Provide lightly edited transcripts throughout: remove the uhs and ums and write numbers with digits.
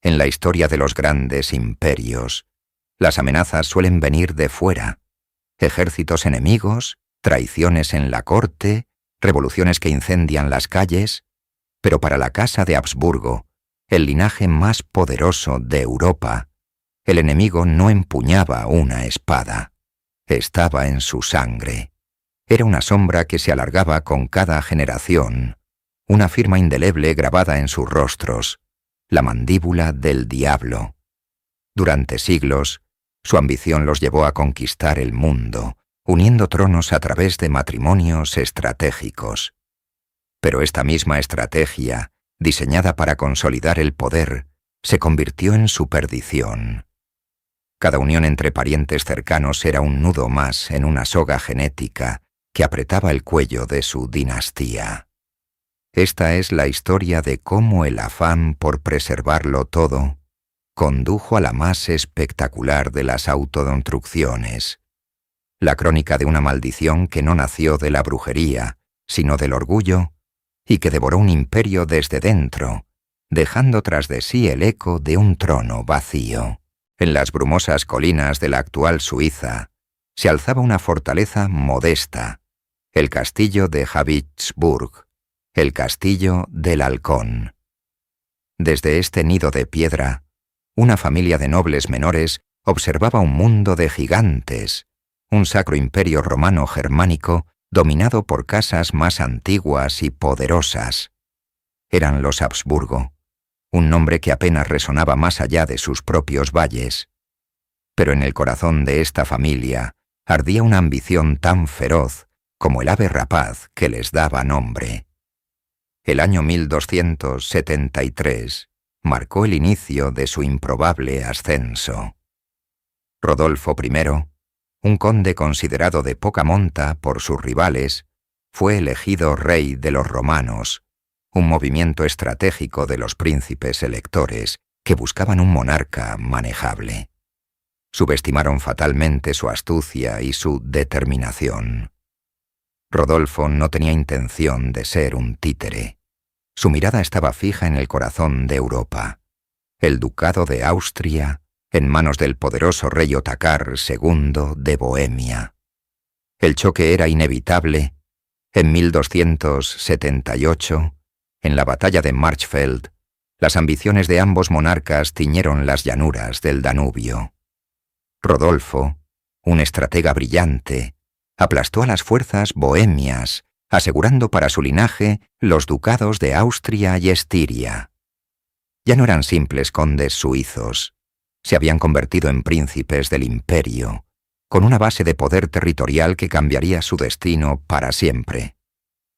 En la historia de los grandes imperios, las amenazas suelen venir de fuera. Ejércitos enemigos, traiciones en la corte, revoluciones que incendian las calles. Pero para la Casa de Habsburgo, el linaje más poderoso de Europa, el enemigo no empuñaba una espada. Estaba en su sangre. Era una sombra que se alargaba con cada generación, una firma indeleble grabada en sus rostros, la mandíbula del diablo. Durante siglos, su ambición los llevó a conquistar el mundo, uniendo tronos a través de matrimonios estratégicos. Pero esta misma estrategia, diseñada para consolidar el poder, se convirtió en su perdición. Cada unión entre parientes cercanos era un nudo más en una soga genética que apretaba el cuello de su dinastía. Esta es la historia de cómo el afán por preservarlo todo condujo a la más espectacular de las autodestrucciones. La crónica de una maldición que no nació de la brujería, sino del orgullo, y que devoró un imperio desde dentro, dejando tras de sí el eco de un trono vacío. En las brumosas colinas de la actual Suiza se alzaba una fortaleza modesta, el castillo de Habichtsburg, el castillo del Halcón. Desde este nido de piedra, una familia de nobles menores observaba un mundo de gigantes, un sacro imperio romano-germánico dominado por casas más antiguas y poderosas. Eran los Habsburgo, un nombre que apenas resonaba más allá de sus propios valles. Pero en el corazón de esta familia ardía una ambición tan feroz como el ave rapaz que les daba nombre. El año 1273 marcó el inicio de su improbable ascenso. Rodolfo I, un conde considerado de poca monta por sus rivales, fue elegido rey de los romanos, un movimiento estratégico de los príncipes electores que buscaban un monarca manejable. Subestimaron fatalmente su astucia y su determinación. Rodolfo no tenía intención de ser un títere. Su mirada estaba fija en el corazón de Europa. El ducado de Austria, en manos del poderoso rey Otakar II de Bohemia. El choque era inevitable. En 1278, en la batalla de Marchfeld, las ambiciones de ambos monarcas tiñeron las llanuras del Danubio. Rodolfo, un estratega brillante, aplastó a las fuerzas bohemias, asegurando para su linaje los ducados de Austria y Estiria. Ya no eran simples condes suizos, se habían convertido en príncipes del imperio, con una base de poder territorial que cambiaría su destino para siempre.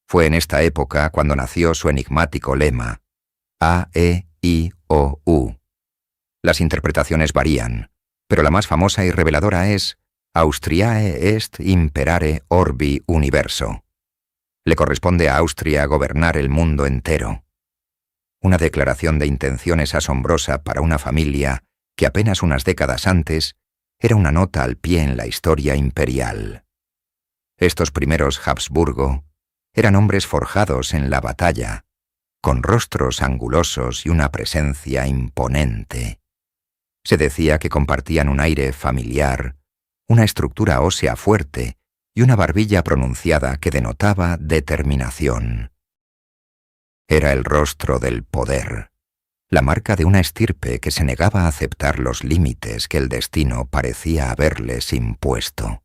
Fue en esta época cuando nació su enigmático lema, A-E-I-O-U. Las interpretaciones varían, pero la más famosa y reveladora es Austriae est imperare orbi universo. Le corresponde a Austria gobernar el mundo entero. Una declaración de intenciones asombrosa para una familia que apenas unas décadas antes era una nota al pie en la historia imperial. Estos primeros Habsburgo eran hombres forjados en la batalla, con rostros angulosos y una presencia imponente. Se decía que compartían un aire familiar, una estructura ósea fuerte y una barbilla pronunciada que denotaba determinación. Era el rostro del poder, la marca de una estirpe que se negaba a aceptar los límites que el destino parecía haberles impuesto.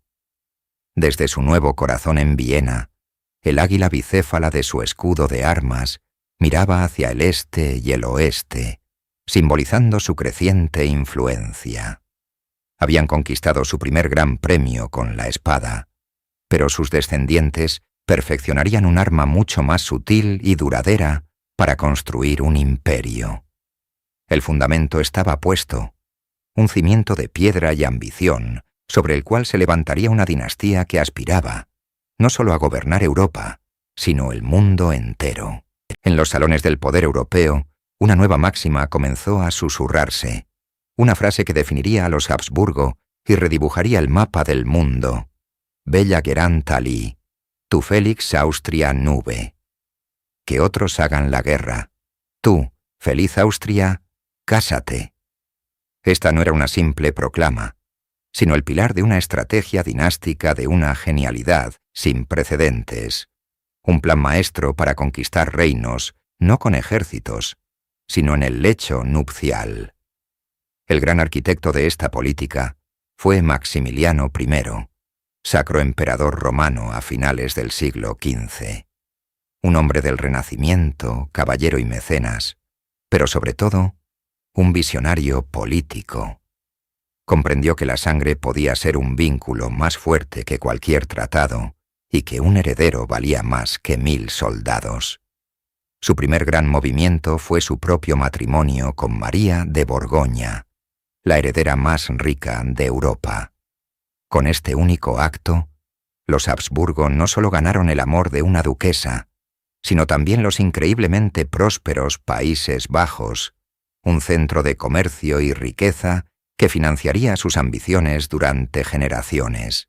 Desde su nuevo corazón en Viena, el águila bicéfala de su escudo de armas miraba hacia el este y el oeste, simbolizando su creciente influencia. Habían conquistado su primer gran premio con la espada, pero sus descendientes perfeccionarían un arma mucho más sutil y duradera para construir un imperio. El fundamento estaba puesto, un cimiento de piedra y ambición, sobre el cual se levantaría una dinastía que aspiraba, no solo a gobernar Europa, sino el mundo entero. En los salones del poder europeo, una nueva máxima comenzó a susurrarse, una frase que definiría a los Habsburgo y redibujaría el mapa del mundo. Bella Gerant Ali, tu Felix Austria nube. Que otros hagan la guerra. Tú, feliz Austria, «Cásate». Esta no era una simple proclama, sino el pilar de una estrategia dinástica de una genialidad sin precedentes, un plan maestro para conquistar reinos, no con ejércitos, sino en el lecho nupcial. El gran arquitecto de esta política fue Maximiliano I, sacro emperador romano a finales del siglo XV. Un hombre del Renacimiento, caballero y mecenas, pero sobre todo, un visionario político. Comprendió que la sangre podía ser un vínculo más fuerte que cualquier tratado y que un heredero valía más que 1000 soldados. Su primer gran movimiento fue su propio matrimonio con María de Borgoña, la heredera más rica de Europa. Con este único acto, los Habsburgo no solo ganaron el amor de una duquesa, sino también los increíblemente prósperos Países Bajos, un centro de comercio y riqueza que financiaría sus ambiciones durante generaciones.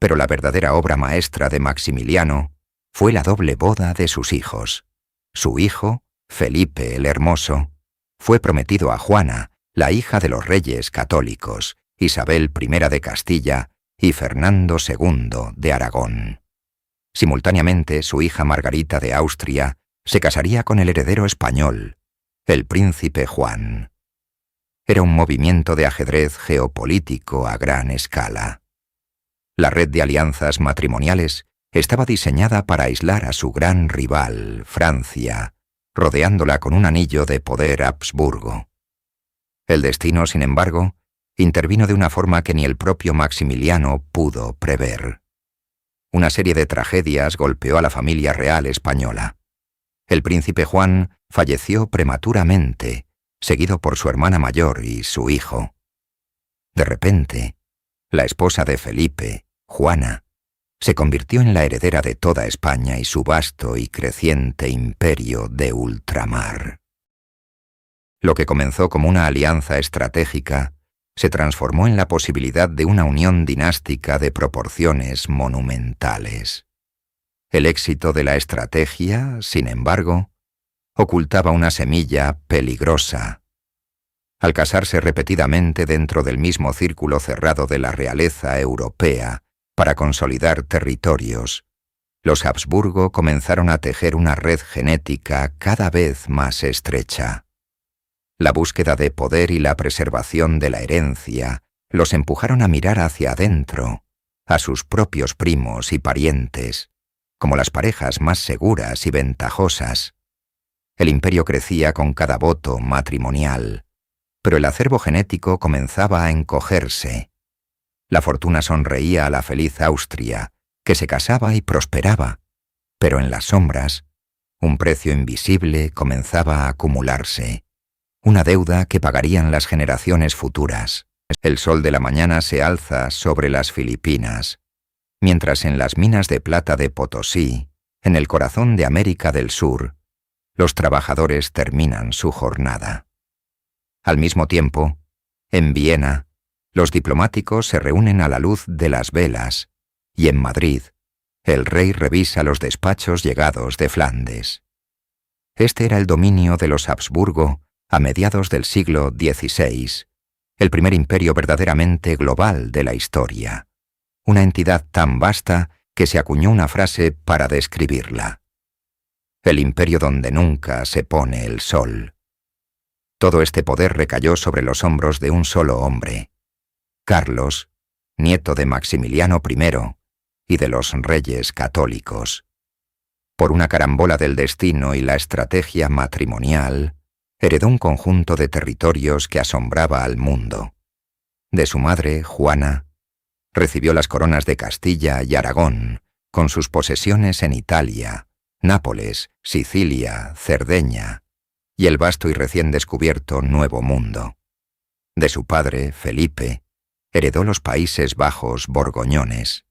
Pero la verdadera obra maestra de Maximiliano fue la doble boda de sus hijos. Su hijo, Felipe el Hermoso, fue prometido a Juana, la hija de los reyes católicos, Isabel I de Castilla y Fernando II de Aragón. Simultáneamente, su hija Margarita de Austria se casaría con el heredero español, el príncipe Juan. Era un movimiento de ajedrez geopolítico a gran escala. La red de alianzas matrimoniales estaba diseñada para aislar a su gran rival, Francia, rodeándola con un anillo de poder Habsburgo. El destino, sin embargo, intervino de una forma que ni el propio Maximiliano pudo prever. Una serie de tragedias golpeó a la familia real española. El príncipe Juan falleció prematuramente, seguido por su hermana mayor y su hijo. De repente, la esposa de Felipe, Juana, se convirtió en la heredera de toda España y su vasto y creciente imperio de ultramar. Lo que comenzó como una alianza estratégica se transformó en la posibilidad de una unión dinástica de proporciones monumentales. El éxito de la estrategia, sin embargo, ocultaba una semilla peligrosa. Al casarse repetidamente dentro del mismo círculo cerrado de la realeza europea para consolidar territorios, los Habsburgo comenzaron a tejer una red genética cada vez más estrecha. La búsqueda de poder y la preservación de la herencia los empujaron a mirar hacia adentro, a sus propios primos y parientes, como las parejas más seguras y ventajosas. El imperio crecía con cada voto matrimonial, pero el acervo genético comenzaba a encogerse. La fortuna sonreía a la feliz Austria, que se casaba y prosperaba, pero en las sombras, un precio invisible comenzaba a acumularse, una deuda que pagarían las generaciones futuras. El sol de la mañana se alza sobre las Filipinas, mientras en las minas de plata de Potosí, en el corazón de América del Sur, los trabajadores terminan su jornada. Al mismo tiempo, en Viena, los diplomáticos se reúnen a la luz de las velas, y en Madrid, el rey revisa los despachos llegados de Flandes. Este era el dominio de los Habsburgo a mediados del siglo XVI, el primer imperio verdaderamente global de la historia, una entidad tan vasta que se acuñó una frase para describirla: el imperio donde nunca se pone el sol. Todo este poder recayó sobre los hombros de un solo hombre, Carlos, nieto de Maximiliano I y de los reyes católicos. Por una carambola del destino y la estrategia matrimonial, heredó un conjunto de territorios que asombraba al mundo. De su madre, Juana, recibió las coronas de Castilla y Aragón, con sus posesiones en Italia, Nápoles, Sicilia, Cerdeña y el vasto y recién descubierto Nuevo Mundo. De su padre, Felipe, heredó los Países Bajos borgoñones,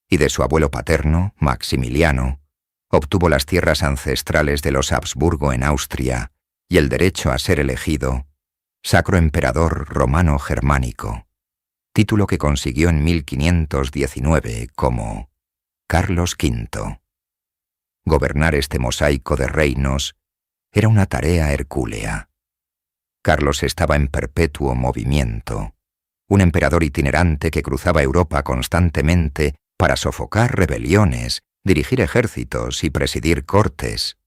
y de su abuelo paterno, Maximiliano, obtuvo las tierras ancestrales de los Habsburgo en Austria y el derecho a ser elegido Sacro Emperador Romano Germánico, título que consiguió en 1519 como Carlos V. Gobernar este mosaico de reinos era una tarea hercúlea. Carlos estaba en perpetuo movimiento, un emperador itinerante que cruzaba Europa constantemente para sofocar rebeliones, dirigir ejércitos y presidir cortes.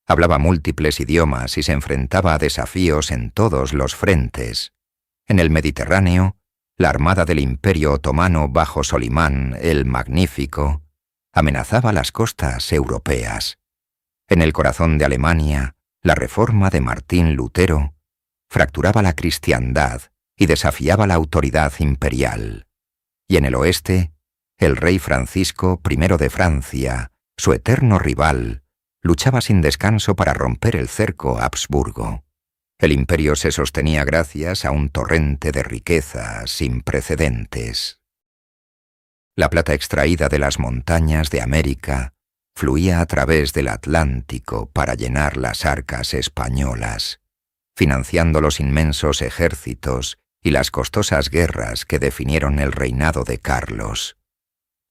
Hablaba múltiples idiomas y se enfrentaba a desafíos en todos los frentes. En el Mediterráneo, la armada del Imperio Otomano bajo Solimán el Magnífico amenazaba las costas europeas. En el corazón de Alemania, la reforma de Martín Lutero fracturaba la cristiandad y desafiaba la autoridad imperial. Y en el oeste, el rey Francisco I de Francia, su eterno rival, luchaba sin descanso para romper el cerco Habsburgo. El imperio se sostenía gracias a un torrente de riqueza sin precedentes. La plata extraída de las montañas de América fluía a través del Atlántico para llenar las arcas españolas, financiando los inmensos ejércitos y las costosas guerras que definieron el reinado de Carlos.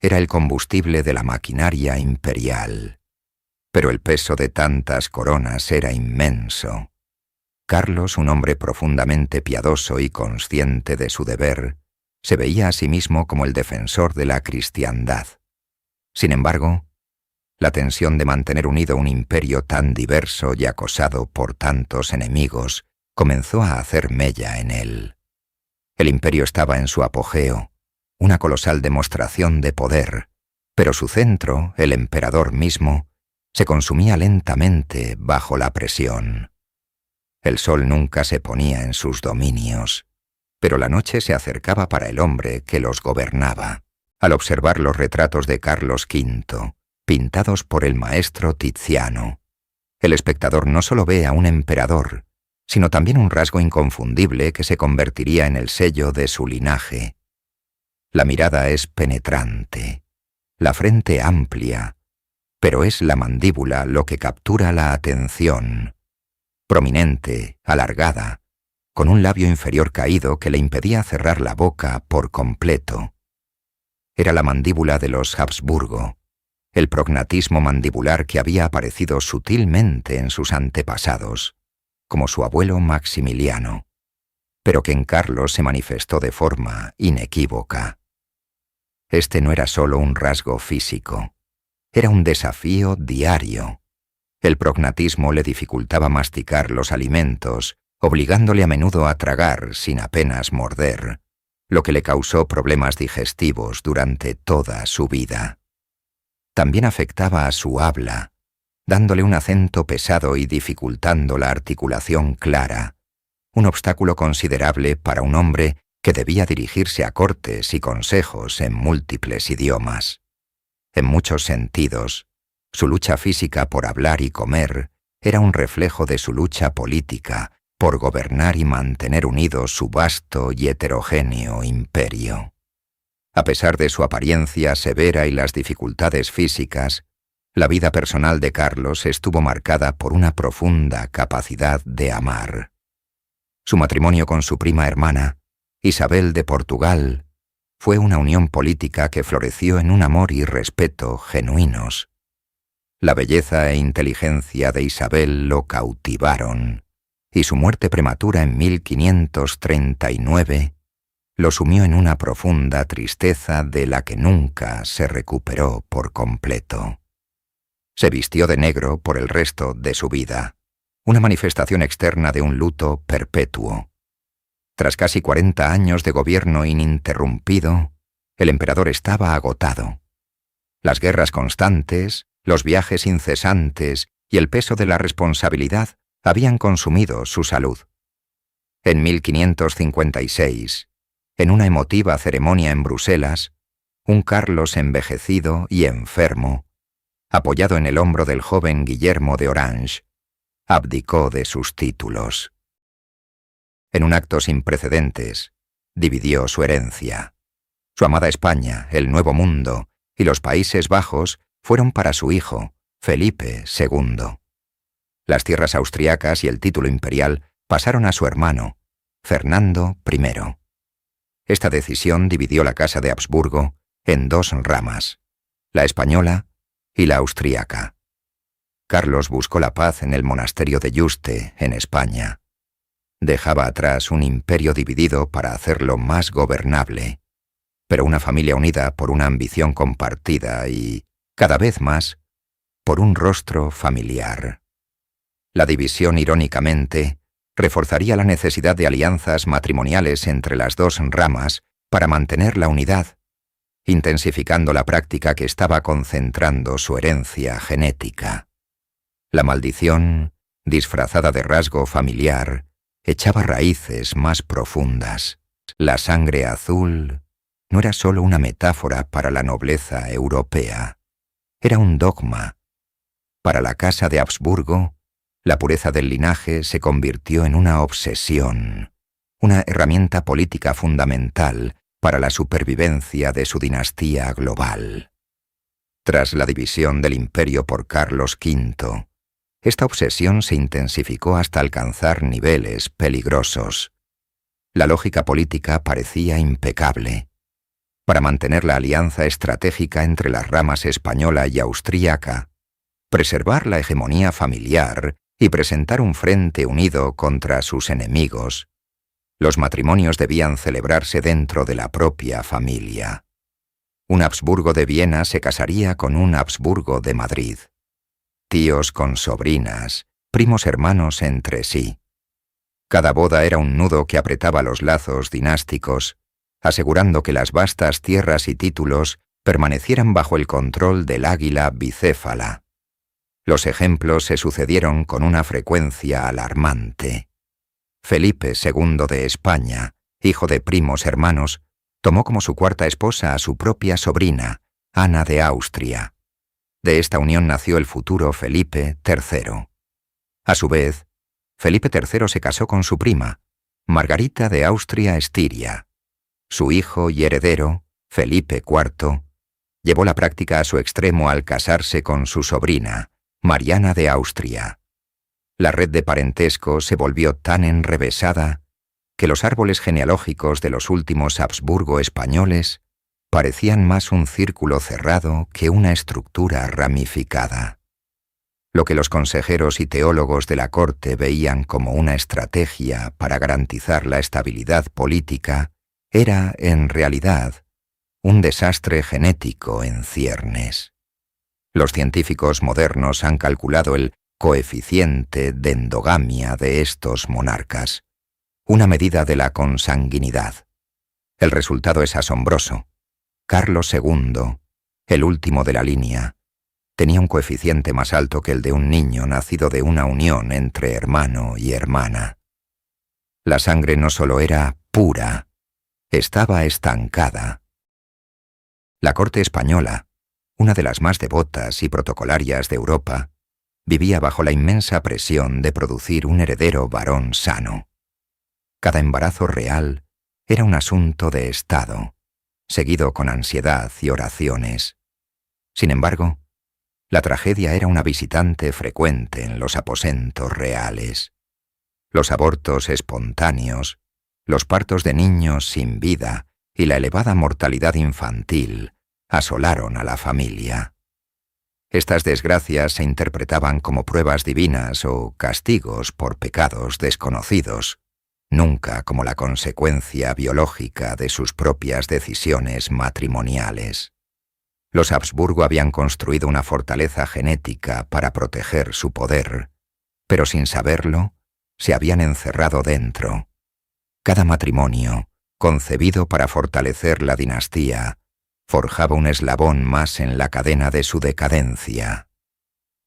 Era el combustible de la maquinaria imperial. Pero el peso de tantas coronas era inmenso. Carlos, un hombre profundamente piadoso y consciente de su deber, se veía a sí mismo como el defensor de la cristiandad. Sin embargo, la tensión de mantener unido un imperio tan diverso y acosado por tantos enemigos comenzó a hacer mella en él. El imperio estaba en su apogeo, una colosal demostración de poder, pero su centro, el emperador mismo, se consumía lentamente bajo la presión. El sol nunca se ponía en sus dominios, pero la noche se acercaba para el hombre que los gobernaba. Al observar los retratos de Carlos V, pintados por el maestro Tiziano, el espectador no solo ve a un emperador, sino también un rasgo inconfundible que se convertiría en el sello de su linaje. La mirada es penetrante, la frente amplia, pero es la mandíbula lo que captura la atención. Prominente, alargada, con un labio inferior caído que le impedía cerrar la boca por completo. Era la mandíbula de los Habsburgo, el prognatismo mandibular que había aparecido sutilmente en sus antepasados, como su abuelo Maximiliano, pero que en Carlos se manifestó de forma inequívoca. Este no era solo un rasgo físico, era un desafío diario. El prognatismo le dificultaba masticar los alimentos, obligándole a menudo a tragar sin apenas morder, lo que le causó problemas digestivos durante toda su vida. También afectaba a su habla, dándole un acento pesado y dificultando la articulación clara, un obstáculo considerable para un hombre que debía dirigirse a cortes y consejos en múltiples idiomas. En muchos sentidos, su lucha física por hablar y comer era un reflejo de su lucha política por gobernar y mantener unido su vasto y heterogéneo imperio. A pesar de su apariencia severa y las dificultades físicas, la vida personal de Carlos estuvo marcada por una profunda capacidad de amar. Su matrimonio con su prima hermana, Isabel de Portugal, fue una unión política que floreció en un amor y respeto genuinos. La belleza e inteligencia de Isabel lo cautivaron, y su muerte prematura en 1539 lo sumió en una profunda tristeza de la que nunca se recuperó por completo. Se vistió de negro por el resto de su vida, una manifestación externa de un luto perpetuo. Tras casi 40 años de gobierno ininterrumpido, el emperador estaba agotado. Las guerras constantes, los viajes incesantes y el peso de la responsabilidad habían consumido su salud. En 1556, en una emotiva ceremonia en Bruselas, un Carlos envejecido y enfermo, apoyado en el hombro del joven Guillermo de Orange, abdicó de sus títulos. En un acto sin precedentes, dividió su herencia. Su amada España, el Nuevo Mundo y los Países Bajos fueron para su hijo, Felipe II. Las tierras austriacas y el título imperial pasaron a su hermano, Fernando I. Esta decisión dividió la casa de Habsburgo en dos ramas, la española y la austríaca. Carlos buscó la paz en el monasterio de Yuste, en España. Dejaba atrás un imperio dividido para hacerlo más gobernable, pero una familia unida por una ambición compartida y, cada vez más, por un rostro familiar. La división, irónicamente, reforzaría la necesidad de alianzas matrimoniales entre las dos ramas para mantener la unidad, intensificando la práctica que estaba concentrando su herencia genética. La maldición, disfrazada de rasgo familiar, echaba raíces más profundas. La sangre azul no era solo una metáfora para la nobleza europea, era un dogma. Para la casa de Habsburgo, la pureza del linaje se convirtió en una obsesión, una herramienta política fundamental para la supervivencia de su dinastía global. Tras la división del imperio por Carlos V, esta obsesión se intensificó hasta alcanzar niveles peligrosos. La lógica política parecía impecable. Para mantener la alianza estratégica entre las ramas española y austríaca, preservar la hegemonía familiar y presentar un frente unido contra sus enemigos, los matrimonios debían celebrarse dentro de la propia familia. Un Habsburgo de Viena se casaría con un Habsburgo de Madrid. Tíos con sobrinas, primos hermanos entre sí. Cada boda era un nudo que apretaba los lazos dinásticos, asegurando que las vastas tierras y títulos permanecieran bajo el control del águila bicéfala. Los ejemplos se sucedieron con una frecuencia alarmante. Felipe II de España, hijo de primos hermanos, tomó como su cuarta esposa a su propia sobrina, Ana de Austria. De esta unión nació el futuro Felipe III. A su vez, Felipe III se casó con su prima, Margarita de Austria-Estiria. Su hijo y heredero, Felipe IV, llevó la práctica a su extremo al casarse con su sobrina, Mariana de Austria. La red de parentesco se volvió tan enrevesada que los árboles genealógicos de los últimos Habsburgo españoles parecían más un círculo cerrado que una estructura ramificada. Lo que los consejeros y teólogos de la corte veían como una estrategia para garantizar la estabilidad política era, en realidad, un desastre genético en ciernes. Los científicos modernos han calculado el coeficiente de endogamia de estos monarcas, una medida de la consanguinidad. El resultado es asombroso. Carlos II, el último de la línea, tenía un coeficiente más alto que el de un niño nacido de una unión entre hermano y hermana. La sangre no solo era pura, estaba estancada. La corte española, una de las más devotas y protocolarias de Europa, vivía bajo la inmensa presión de producir un heredero varón sano. Cada embarazo real era un asunto de Estado, seguido con ansiedad y oraciones. Sin embargo, la tragedia era una visitante frecuente en los aposentos reales. Los abortos espontáneos, los partos de niños sin vida y la elevada mortalidad infantil asolaron a la familia. Estas desgracias se interpretaban como pruebas divinas o castigos por pecados desconocidos, nunca como la consecuencia biológica de sus propias decisiones matrimoniales. Los Habsburgo habían construido una fortaleza genética para proteger su poder, pero sin saberlo, se habían encerrado dentro. Cada matrimonio, concebido para fortalecer la dinastía, forjaba un eslabón más en la cadena de su decadencia.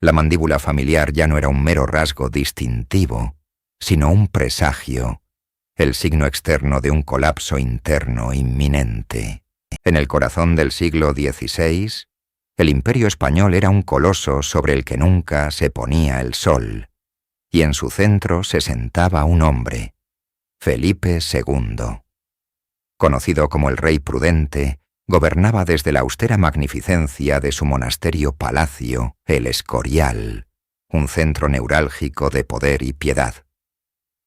La mandíbula familiar ya no era un mero rasgo distintivo, sino un presagio, el signo externo de un colapso interno inminente. En el corazón del siglo XVI, el imperio español era un coloso sobre el que nunca se ponía el sol, y en su centro se sentaba un hombre, Felipe II. Conocido como el Rey Prudente, gobernaba desde la austera magnificencia de su monasterio-palacio, el Escorial, un centro neurálgico de poder y piedad.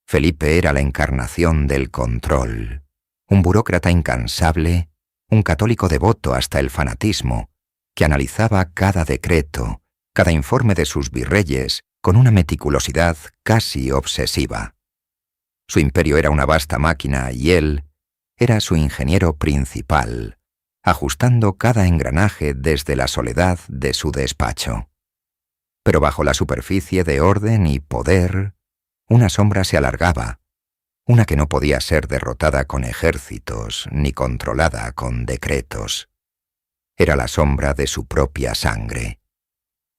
Felipe era la encarnación del control, un burócrata incansable, un católico devoto hasta el fanatismo, que analizaba cada decreto, cada informe de sus virreyes con una meticulosidad casi obsesiva. Su imperio era una vasta máquina y él era su ingeniero principal, ajustando cada engranaje desde la soledad de su despacho. Pero bajo la superficie de orden y poder, una sombra se alargaba, una que no podía ser derrotada con ejércitos ni controlada con decretos. Era la sombra de su propia sangre.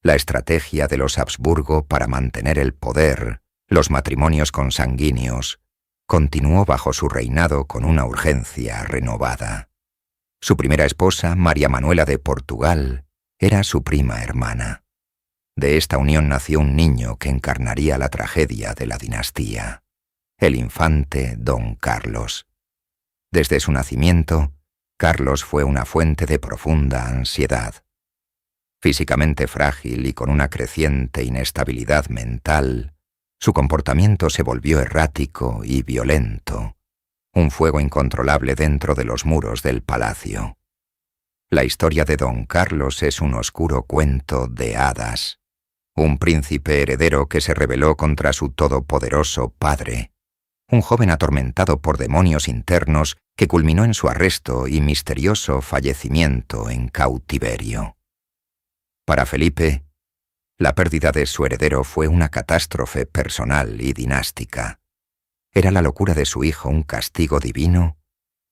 La estrategia de los Habsburgo para mantener el poder, los matrimonios consanguíneos, continuó bajo su reinado con una urgencia renovada. Su primera esposa, María Manuela de Portugal, era su prima hermana. De esta unión nació un niño que encarnaría la tragedia de la dinastía, el infante Don Carlos. Desde su nacimiento, Carlos fue una fuente de profunda ansiedad. Físicamente frágil y con una creciente inestabilidad mental, su comportamiento se volvió errático y violento, un fuego incontrolable dentro de los muros del palacio. La historia de Don Carlos es un oscuro cuento de hadas, un príncipe heredero que se rebeló contra su todopoderoso padre, un joven atormentado por demonios internos que culminó en su arresto y misterioso fallecimiento en cautiverio. Para Felipe, la pérdida de su heredero fue una catástrofe personal y dinástica. ¿Era la locura de su hijo un castigo divino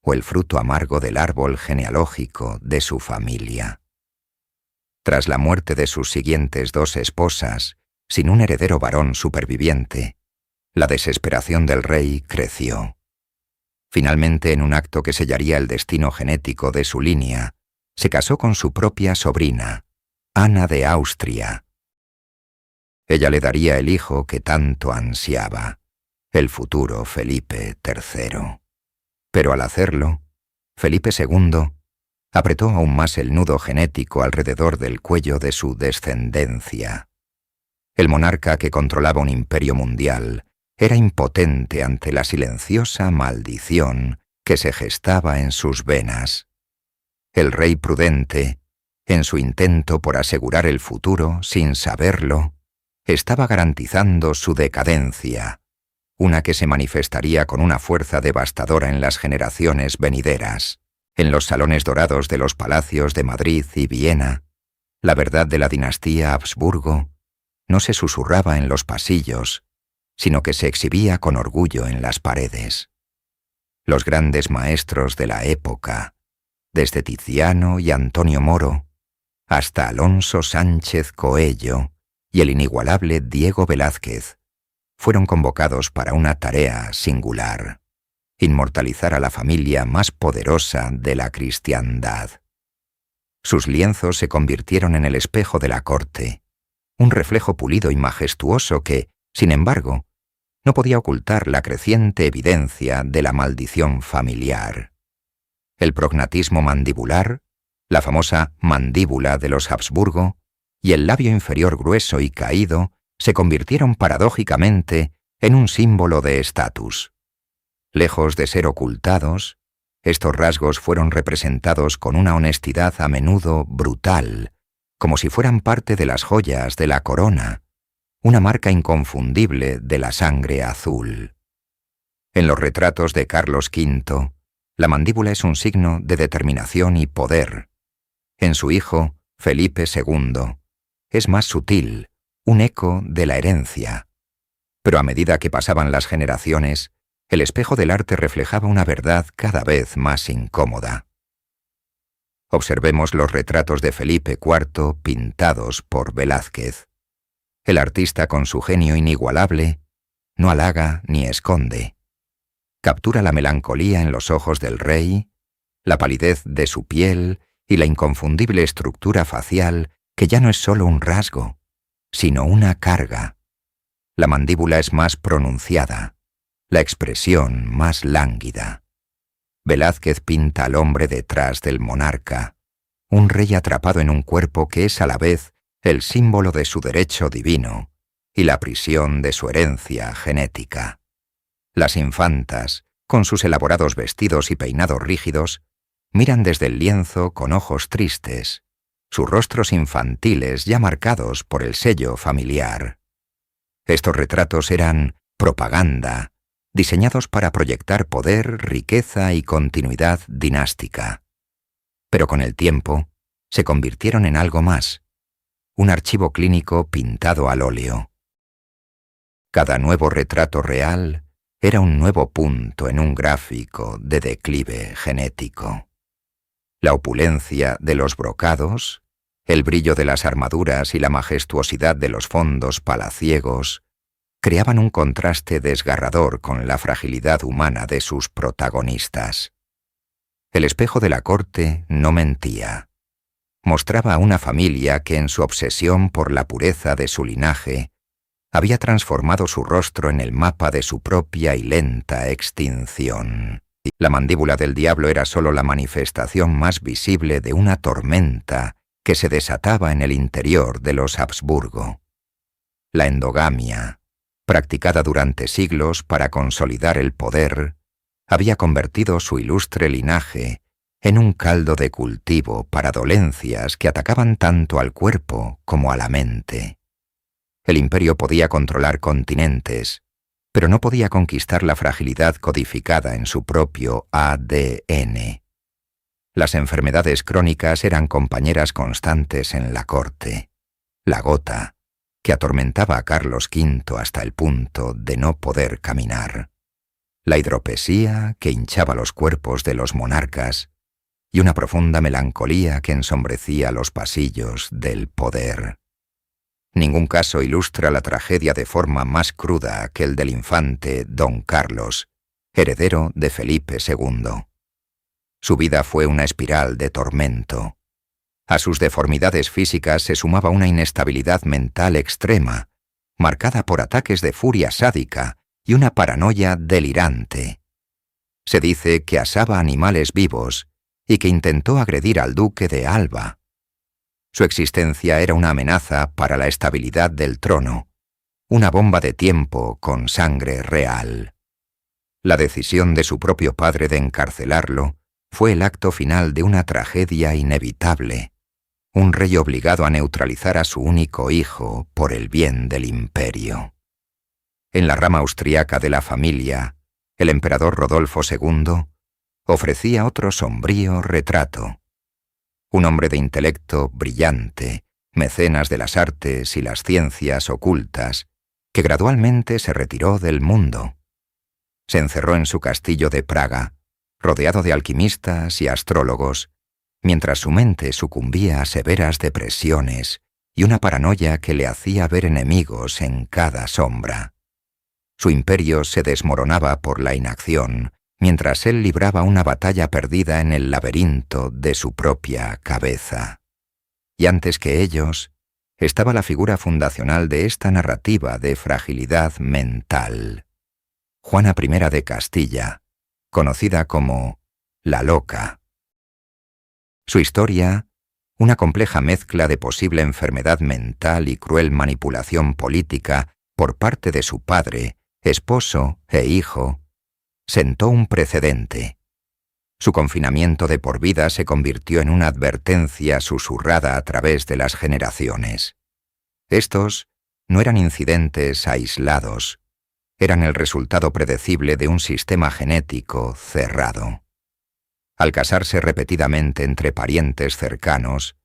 o el fruto amargo del árbol genealógico de su familia? Tras la muerte de sus siguientes dos esposas, sin un heredero varón superviviente, la desesperación del rey creció. Finalmente, en un acto que sellaría el destino genético de su línea, se casó con su propia sobrina, Ana de Austria. Ella le daría el hijo que tanto ansiaba, el futuro Felipe III. Pero al hacerlo, Felipe II apretó aún más el nudo genético alrededor del cuello de su descendencia. El monarca que controlaba un imperio mundial era impotente ante la silenciosa maldición que se gestaba en sus venas. El rey prudente, en su intento por asegurar el futuro sin saberlo, estaba garantizando su decadencia, una que se manifestaría con una fuerza devastadora en las generaciones venideras. En los salones dorados de los palacios de Madrid y Viena, la verdad de la dinastía Habsburgo no se susurraba en los pasillos, sino que se exhibía con orgullo en las paredes. Los grandes maestros de la época, desde Tiziano y Antonio Moro, hasta Alonso Sánchez Coello y el inigualable Diego Velázquez, fueron convocados para una tarea singular: inmortalizar a la familia más poderosa de la cristiandad. Sus lienzos se convirtieron en el espejo de la corte, un reflejo pulido y majestuoso que, sin embargo, no podía ocultar la creciente evidencia de la maldición familiar. El prognatismo mandibular, la famosa mandíbula de los Habsburgo, y el labio inferior grueso y caído se convirtieron paradójicamente en un símbolo de estatus. Lejos de ser ocultados, estos rasgos fueron representados con una honestidad a menudo brutal, como si fueran parte de las joyas de la corona, una marca inconfundible de la sangre azul. En los retratos de Carlos V, la mandíbula es un signo de determinación y poder. En su hijo, Felipe II, es más sutil, un eco de la herencia. Pero a medida que pasaban las generaciones, el espejo del arte reflejaba una verdad cada vez más incómoda. Observemos los retratos de Felipe IV pintados por Velázquez. El artista, con su genio inigualable, no halaga ni esconde. Captura la melancolía en los ojos del rey, la palidez de su piel y la inconfundible estructura facial que ya no es solo un rasgo, sino una carga. La mandíbula es más pronunciada, la expresión más lánguida. Velázquez pinta al hombre detrás del monarca, un rey atrapado en un cuerpo que es a la vez el símbolo de su derecho divino y la prisión de su herencia genética. Las infantas, con sus elaborados vestidos y peinados rígidos, miran desde el lienzo con ojos tristes, sus rostros infantiles ya marcados por el sello familiar. Estos retratos eran propaganda, diseñados para proyectar poder, riqueza y continuidad dinástica. Pero con el tiempo, se convirtieron en algo más, un archivo clínico pintado al óleo. Cada nuevo retrato real era un nuevo punto en un gráfico de declive genético. La opulencia de los brocados, el brillo de las armaduras y la majestuosidad de los fondos palaciegos creaban un contraste desgarrador con la fragilidad humana de sus protagonistas. El espejo de la corte no mentía. Mostraba a una familia que en su obsesión por la pureza de su linaje había transformado su rostro en el mapa de su propia y lenta extinción. La mandíbula del diablo era sólo la manifestación más visible de una tormenta que se desataba en el interior de los Habsburgo. La endogamia, practicada durante siglos para consolidar el poder, había convertido su ilustre linaje en un caldo de cultivo para dolencias que atacaban tanto al cuerpo como a la mente. El imperio podía controlar continentes, pero no podía conquistar la fragilidad codificada en su propio ADN. Las enfermedades crónicas eran compañeras constantes en la corte. La gota, que atormentaba a Carlos V hasta el punto de no poder caminar. La hidropesía, que hinchaba los cuerpos de los monarcas, y una profunda melancolía que ensombrecía los pasillos del poder. Ningún caso ilustra la tragedia de forma más cruda que el del infante Don Carlos, heredero de Felipe II. Su vida fue una espiral de tormento. A sus deformidades físicas se sumaba una inestabilidad mental extrema, marcada por ataques de furia sádica y una paranoia delirante. Se dice que asaba animales vivos y que intentó agredir al duque de Alba. Su existencia era una amenaza para la estabilidad del trono, una bomba de tiempo con sangre real. La decisión de su propio padre de encarcelarlo fue el acto final de una tragedia inevitable, un rey obligado a neutralizar a su único hijo por el bien del imperio. En la rama austriaca de la familia, el emperador Rodolfo II ofrecía otro sombrío retrato. Un hombre de intelecto brillante, mecenas de las artes y las ciencias ocultas, que gradualmente se retiró del mundo. Se encerró en su castillo de Praga, rodeado de alquimistas y astrólogos, mientras su mente sucumbía a severas depresiones y una paranoia que le hacía ver enemigos en cada sombra. Su imperio se desmoronaba por la inacción, mientras él libraba una batalla perdida en el laberinto de su propia cabeza. Y antes que ellos, estaba la figura fundacional de esta narrativa de fragilidad mental, Juana I de Castilla, conocida como la Loca. Su historia, una compleja mezcla de posible enfermedad mental y cruel manipulación política por parte de su padre, esposo e hijo, sentó un precedente. Su confinamiento de por vida se convirtió en una advertencia susurrada a través de las generaciones. Estos no eran incidentes aislados, eran el resultado predecible de un sistema genético cerrado. Al casarse repetidamente entre parientes cercanos,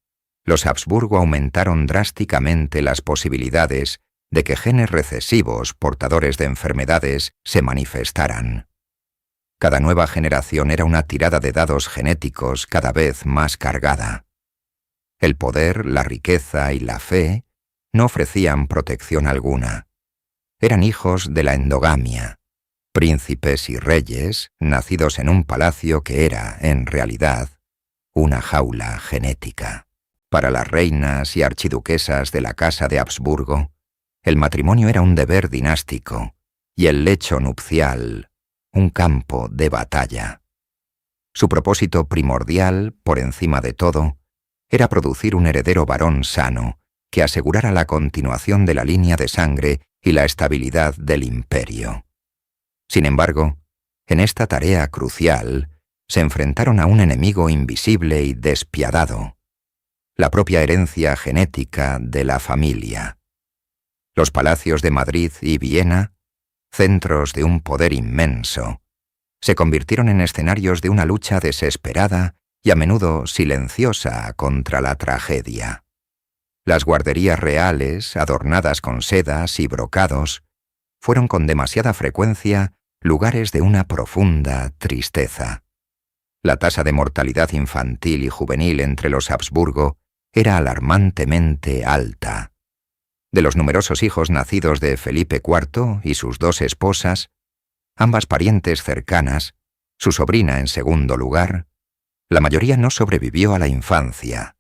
los Habsburgo aumentaron drásticamente las posibilidades de que genes recesivos portadores de enfermedades se manifestaran. Cada nueva generación era una tirada de dados genéticos cada vez más cargada. El poder, la riqueza y la fe no ofrecían protección alguna. Eran hijos de la endogamia, príncipes y reyes nacidos en un palacio que era, en realidad, una jaula genética. Para las reinas y archiduquesas de la Casa de Habsburgo, el matrimonio era un deber dinástico y el lecho nupcial un campo de batalla. Su propósito primordial, por encima de todo, era producir un heredero varón sano que asegurara la continuación de la línea de sangre y la estabilidad del imperio. Sin embargo, en esta tarea crucial, se enfrentaron a un enemigo invisible y despiadado, la propia herencia genética de la familia. Los palacios de Madrid y Viena centros de un poder inmenso, se convirtieron en escenarios de una lucha desesperada y a menudo silenciosa contra la tragedia. Las guarderías reales, adornadas con sedas y brocados, fueron con demasiada frecuencia lugares de una profunda tristeza. La tasa de mortalidad infantil y juvenil entre los Habsburgo era alarmantemente alta. De los numerosos hijos nacidos de Felipe IV y sus dos esposas, ambas parientes cercanas, su sobrina en segundo lugar, la mayoría no sobrevivió a la infancia.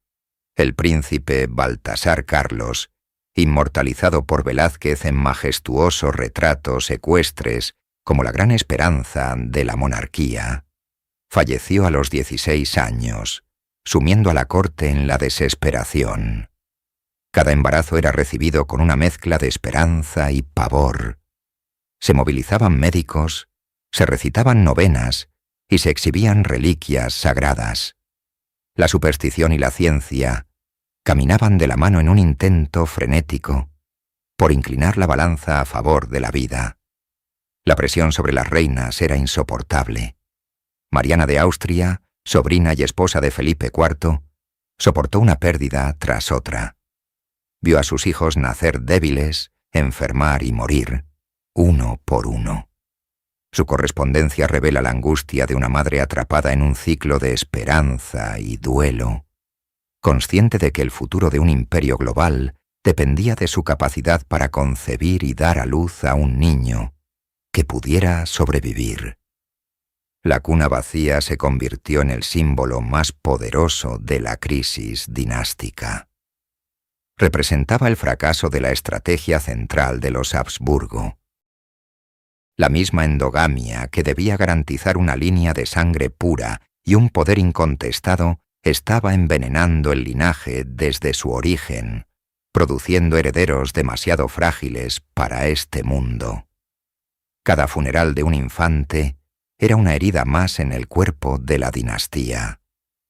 El príncipe Baltasar Carlos, inmortalizado por Velázquez en majestuosos retratos ecuestres como la gran esperanza de la monarquía, falleció a los 16 años, sumiendo a la corte en la desesperación. Cada embarazo era recibido con una mezcla de esperanza y pavor. Se movilizaban médicos, se recitaban novenas y se exhibían reliquias sagradas. La superstición y la ciencia caminaban de la mano en un intento frenético por inclinar la balanza a favor de la vida. La presión sobre las reinas era insoportable. Mariana de Austria, sobrina y esposa de Felipe IV, soportó una pérdida tras otra. Vio a sus hijos nacer débiles, enfermar y morir, uno por uno. Su correspondencia revela la angustia de una madre atrapada en un ciclo de esperanza y duelo, consciente de que el futuro de un imperio global dependía de su capacidad para concebir y dar a luz a un niño que pudiera sobrevivir. La cuna vacía se convirtió en el símbolo más poderoso de la crisis dinástica. Representaba el fracaso de la estrategia central de los Habsburgo. La misma endogamia que debía garantizar una línea de sangre pura y un poder incontestado estaba envenenando el linaje desde su origen, produciendo herederos demasiado frágiles para este mundo. Cada funeral de un infante era una herida más en el cuerpo de la dinastía,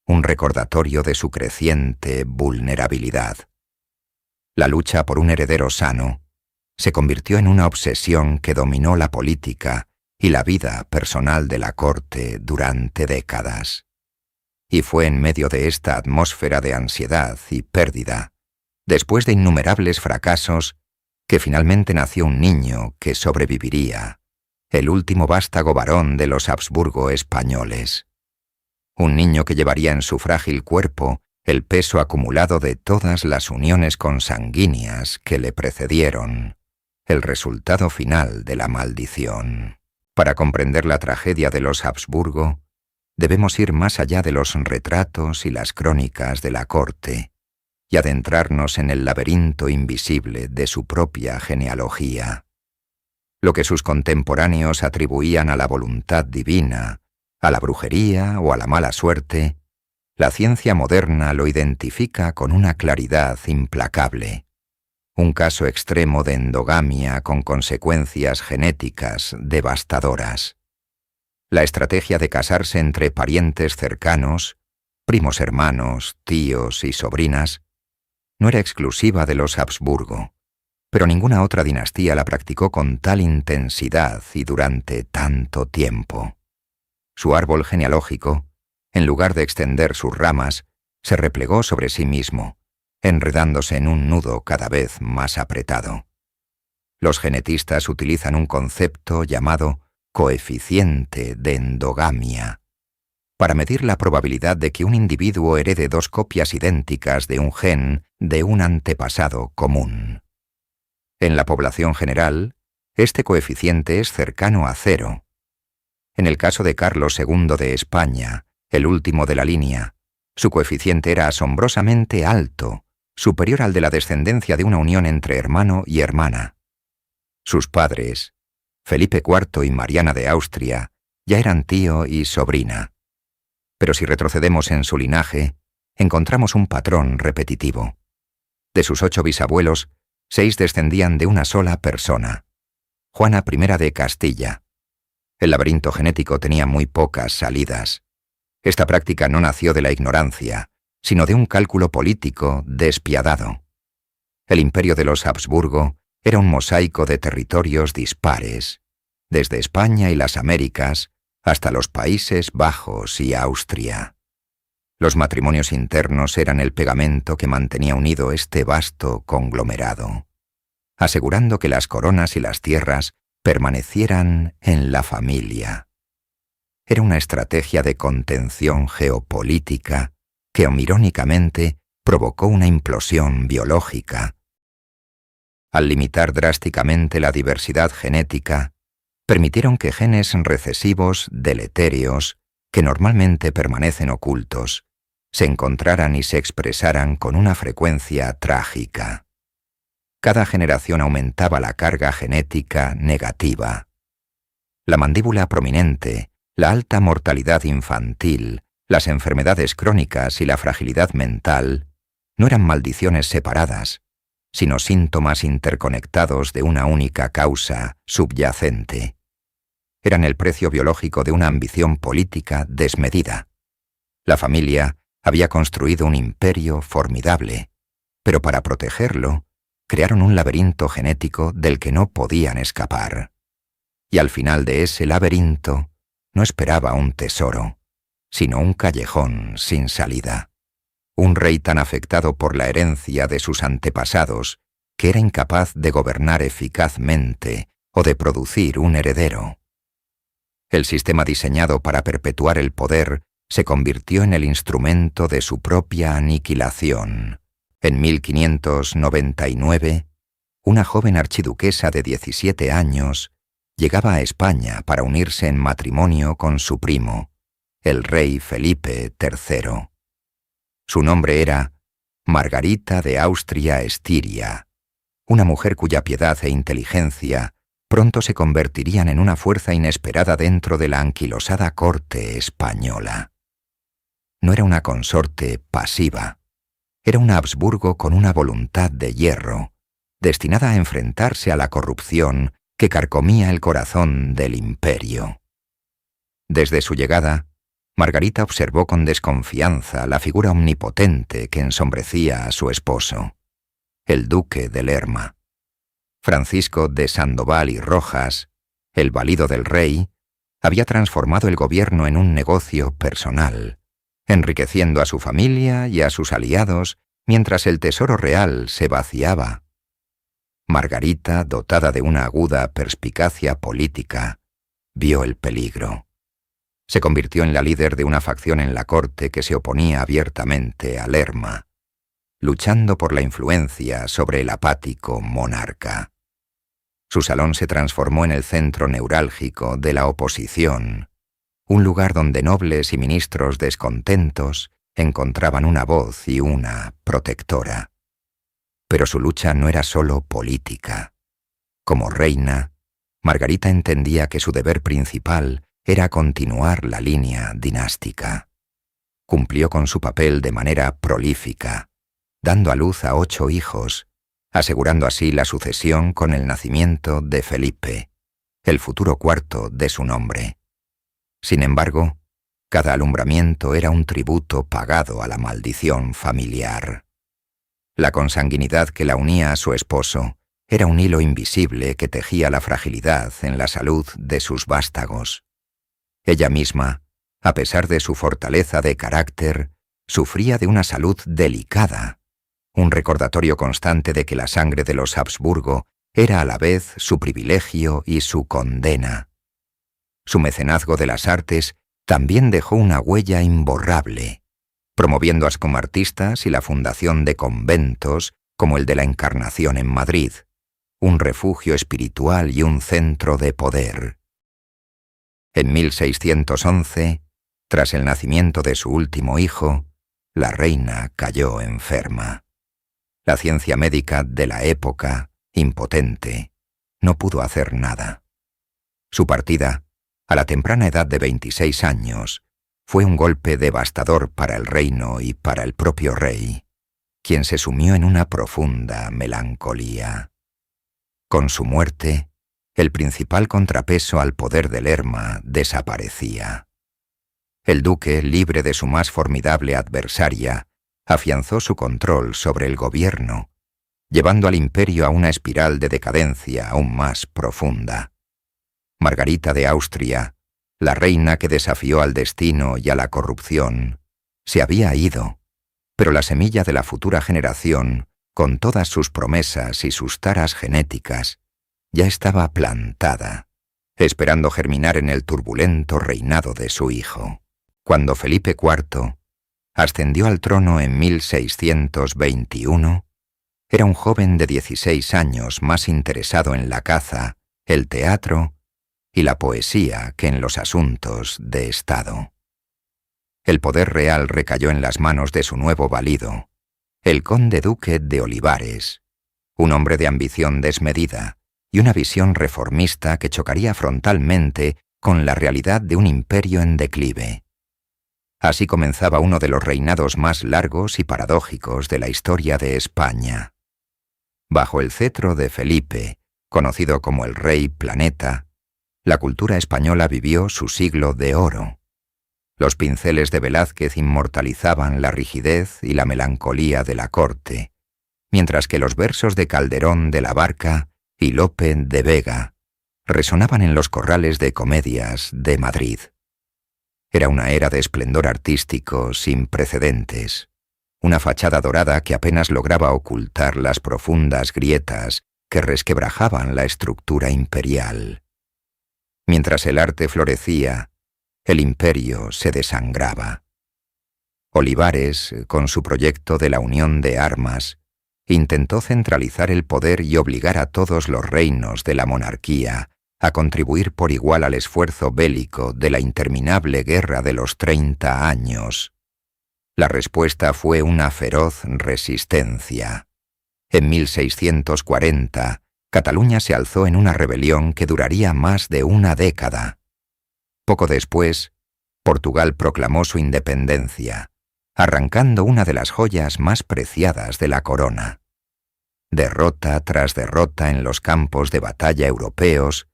un recordatorio de su creciente vulnerabilidad. La lucha por un heredero sano se convirtió en una obsesión que dominó la política y la vida personal de la corte durante décadas. Y fue en medio de esta atmósfera de ansiedad y pérdida, después de innumerables fracasos, que finalmente nació un niño que sobreviviría, el último vástago varón de los Habsburgo españoles. Un niño que llevaría en su frágil cuerpo el peso acumulado de todas las uniones consanguíneas que le precedieron, el resultado final de la maldición. Para comprender la tragedia de los Habsburgo, debemos ir más allá de los retratos y las crónicas de la corte y adentrarnos en el laberinto invisible de su propia genealogía. Lo que sus contemporáneos atribuían a la voluntad divina, a la brujería o a la mala suerte, la ciencia moderna lo identifica con una claridad implacable. Un caso extremo de endogamia con consecuencias genéticas devastadoras. La estrategia de casarse entre parientes cercanos, primos hermanos, tíos y sobrinas, no era exclusiva de los Habsburgo, pero ninguna otra dinastía la practicó con tal intensidad y durante tanto tiempo. Su árbol genealógico, en lugar de extender sus ramas, se replegó sobre sí mismo, enredándose en un nudo cada vez más apretado. Los genetistas utilizan un concepto llamado coeficiente de endogamia para medir la probabilidad de que un individuo herede dos copias idénticas de un gen de un antepasado común. En la población general, este coeficiente es cercano a 0. En el caso de Carlos II de España, el último de la línea, su coeficiente era asombrosamente alto, superior al de la descendencia de una unión entre hermano y hermana. Sus padres, Felipe IV y Mariana de Austria, ya eran tío y sobrina. Pero si retrocedemos en su linaje, encontramos un patrón repetitivo. De sus 8 bisabuelos, 6 descendían de una sola persona, Juana I de Castilla. El laberinto genético tenía muy pocas salidas. Esta práctica no nació de la ignorancia, sino de un cálculo político despiadado. El imperio de los Habsburgo era un mosaico de territorios dispares, desde España y las Américas hasta los Países Bajos y Austria. Los matrimonios internos eran el pegamento que mantenía unido este vasto conglomerado, asegurando que las coronas y las tierras permanecieran en la familia. Era una estrategia de contención geopolítica que, irónicamente, provocó una implosión biológica. Al limitar drásticamente la diversidad genética, permitieron que genes recesivos deletéreos, que normalmente permanecen ocultos, se encontraran y se expresaran con una frecuencia trágica. Cada generación aumentaba la carga genética negativa. La mandíbula prominente, la alta mortalidad infantil, las enfermedades crónicas y la fragilidad mental no eran maldiciones separadas, sino síntomas interconectados de una única causa subyacente. Eran el precio biológico de una ambición política desmedida. La familia había construido un imperio formidable, pero para protegerlo, crearon un laberinto genético del que no podían escapar. Y al final de ese laberinto no esperaba un tesoro, sino un callejón sin salida. Un rey tan afectado por la herencia de sus antepasados que era incapaz de gobernar eficazmente o de producir un heredero. El sistema diseñado para perpetuar el poder se convirtió en el instrumento de su propia aniquilación. En 1599, una joven archiduquesa de 17 años llegaba a España para unirse en matrimonio con su primo, el rey Felipe III. Su nombre era Margarita de Austria-Estiria, una mujer cuya piedad e inteligencia pronto se convertirían en una fuerza inesperada dentro de la anquilosada corte española. No era una consorte pasiva, era un Habsburgo con una voluntad de hierro, destinada a enfrentarse a la corrupción que carcomía el corazón del imperio. Desde su llegada, Margarita observó con desconfianza la figura omnipotente que ensombrecía a su esposo, el duque de Lerma. Francisco de Sandoval y Rojas, el valido del rey, había transformado el gobierno en un negocio personal, enriqueciendo a su familia y a sus aliados mientras el tesoro real se vaciaba. Margarita, dotada de una aguda perspicacia política, vio el peligro. Se convirtió en la líder de una facción en la corte que se oponía abiertamente a Lerma, luchando por la influencia sobre el apático monarca. Su salón se transformó en el centro neurálgico de la oposición, un lugar donde nobles y ministros descontentos encontraban una voz y una protectora. Pero su lucha no era solo política. Como reina, Margarita entendía que su deber principal era continuar la línea dinástica. Cumplió con su papel de manera prolífica, dando a luz a 8 hijos, asegurando así la sucesión con el nacimiento de Felipe, el futuro cuarto de su nombre. Sin embargo, cada alumbramiento era un tributo pagado a la maldición familiar. La consanguinidad que la unía a su esposo era un hilo invisible que tejía la fragilidad en la salud de sus vástagos. Ella misma, a pesar de su fortaleza de carácter, sufría de una salud delicada, un recordatorio constante de que la sangre de los Habsburgo era a la vez su privilegio y su condena. Su mecenazgo de las artes también dejó una huella imborrable, promoviendo como artistas y la fundación de conventos como el de la Encarnación en Madrid, un refugio espiritual y un centro de poder. En 1611, tras el nacimiento de su último hijo, la reina cayó enferma. La ciencia médica de la época, impotente, no pudo hacer nada. Su partida, a la temprana edad de 26 años, fue un golpe devastador para el reino y para el propio rey, quien se sumió en una profunda melancolía. Con su muerte, el principal contrapeso al poder de Lerma desaparecía. El duque, libre de su más formidable adversaria, afianzó su control sobre el gobierno, llevando al imperio a una espiral de decadencia aún más profunda. Margarita de Austria, la reina que desafió al destino y a la corrupción, se había ido, pero la semilla de la futura generación, con todas sus promesas y sus taras genéticas, ya estaba plantada, esperando germinar en el turbulento reinado de su hijo. Cuando Felipe IV ascendió al trono en 1621, era un joven de 16 años más interesado en la caza, el teatro y la poesía que en los asuntos de Estado. El poder real recayó en las manos de su nuevo valido, el conde duque de Olivares, un hombre de ambición desmedida y una visión reformista que chocaría frontalmente con la realidad de un imperio en declive. Así comenzaba uno de los reinados más largos y paradójicos de la historia de España. Bajo el cetro de Felipe, conocido como el Rey Planeta, la cultura española vivió su siglo de oro. Los pinceles de Velázquez inmortalizaban la rigidez y la melancolía de la corte, mientras que los versos de Calderón de la Barca y Lope de Vega resonaban en los corrales de comedias de Madrid. Era una era de esplendor artístico sin precedentes, una fachada dorada que apenas lograba ocultar las profundas grietas que resquebrajaban la estructura imperial. Mientras el arte florecía, el imperio se desangraba. Olivares, con su proyecto de la unión de armas, intentó centralizar el poder y obligar a todos los reinos de la monarquía a contribuir por igual al esfuerzo bélico de la interminable guerra de los 30 años. La respuesta fue una feroz resistencia. En 1640, Cataluña se alzó en una rebelión que duraría más de una década. Poco después, Portugal proclamó su independencia, arrancando una de las joyas más preciadas de la corona. Derrota tras derrota en los campos de batalla europeos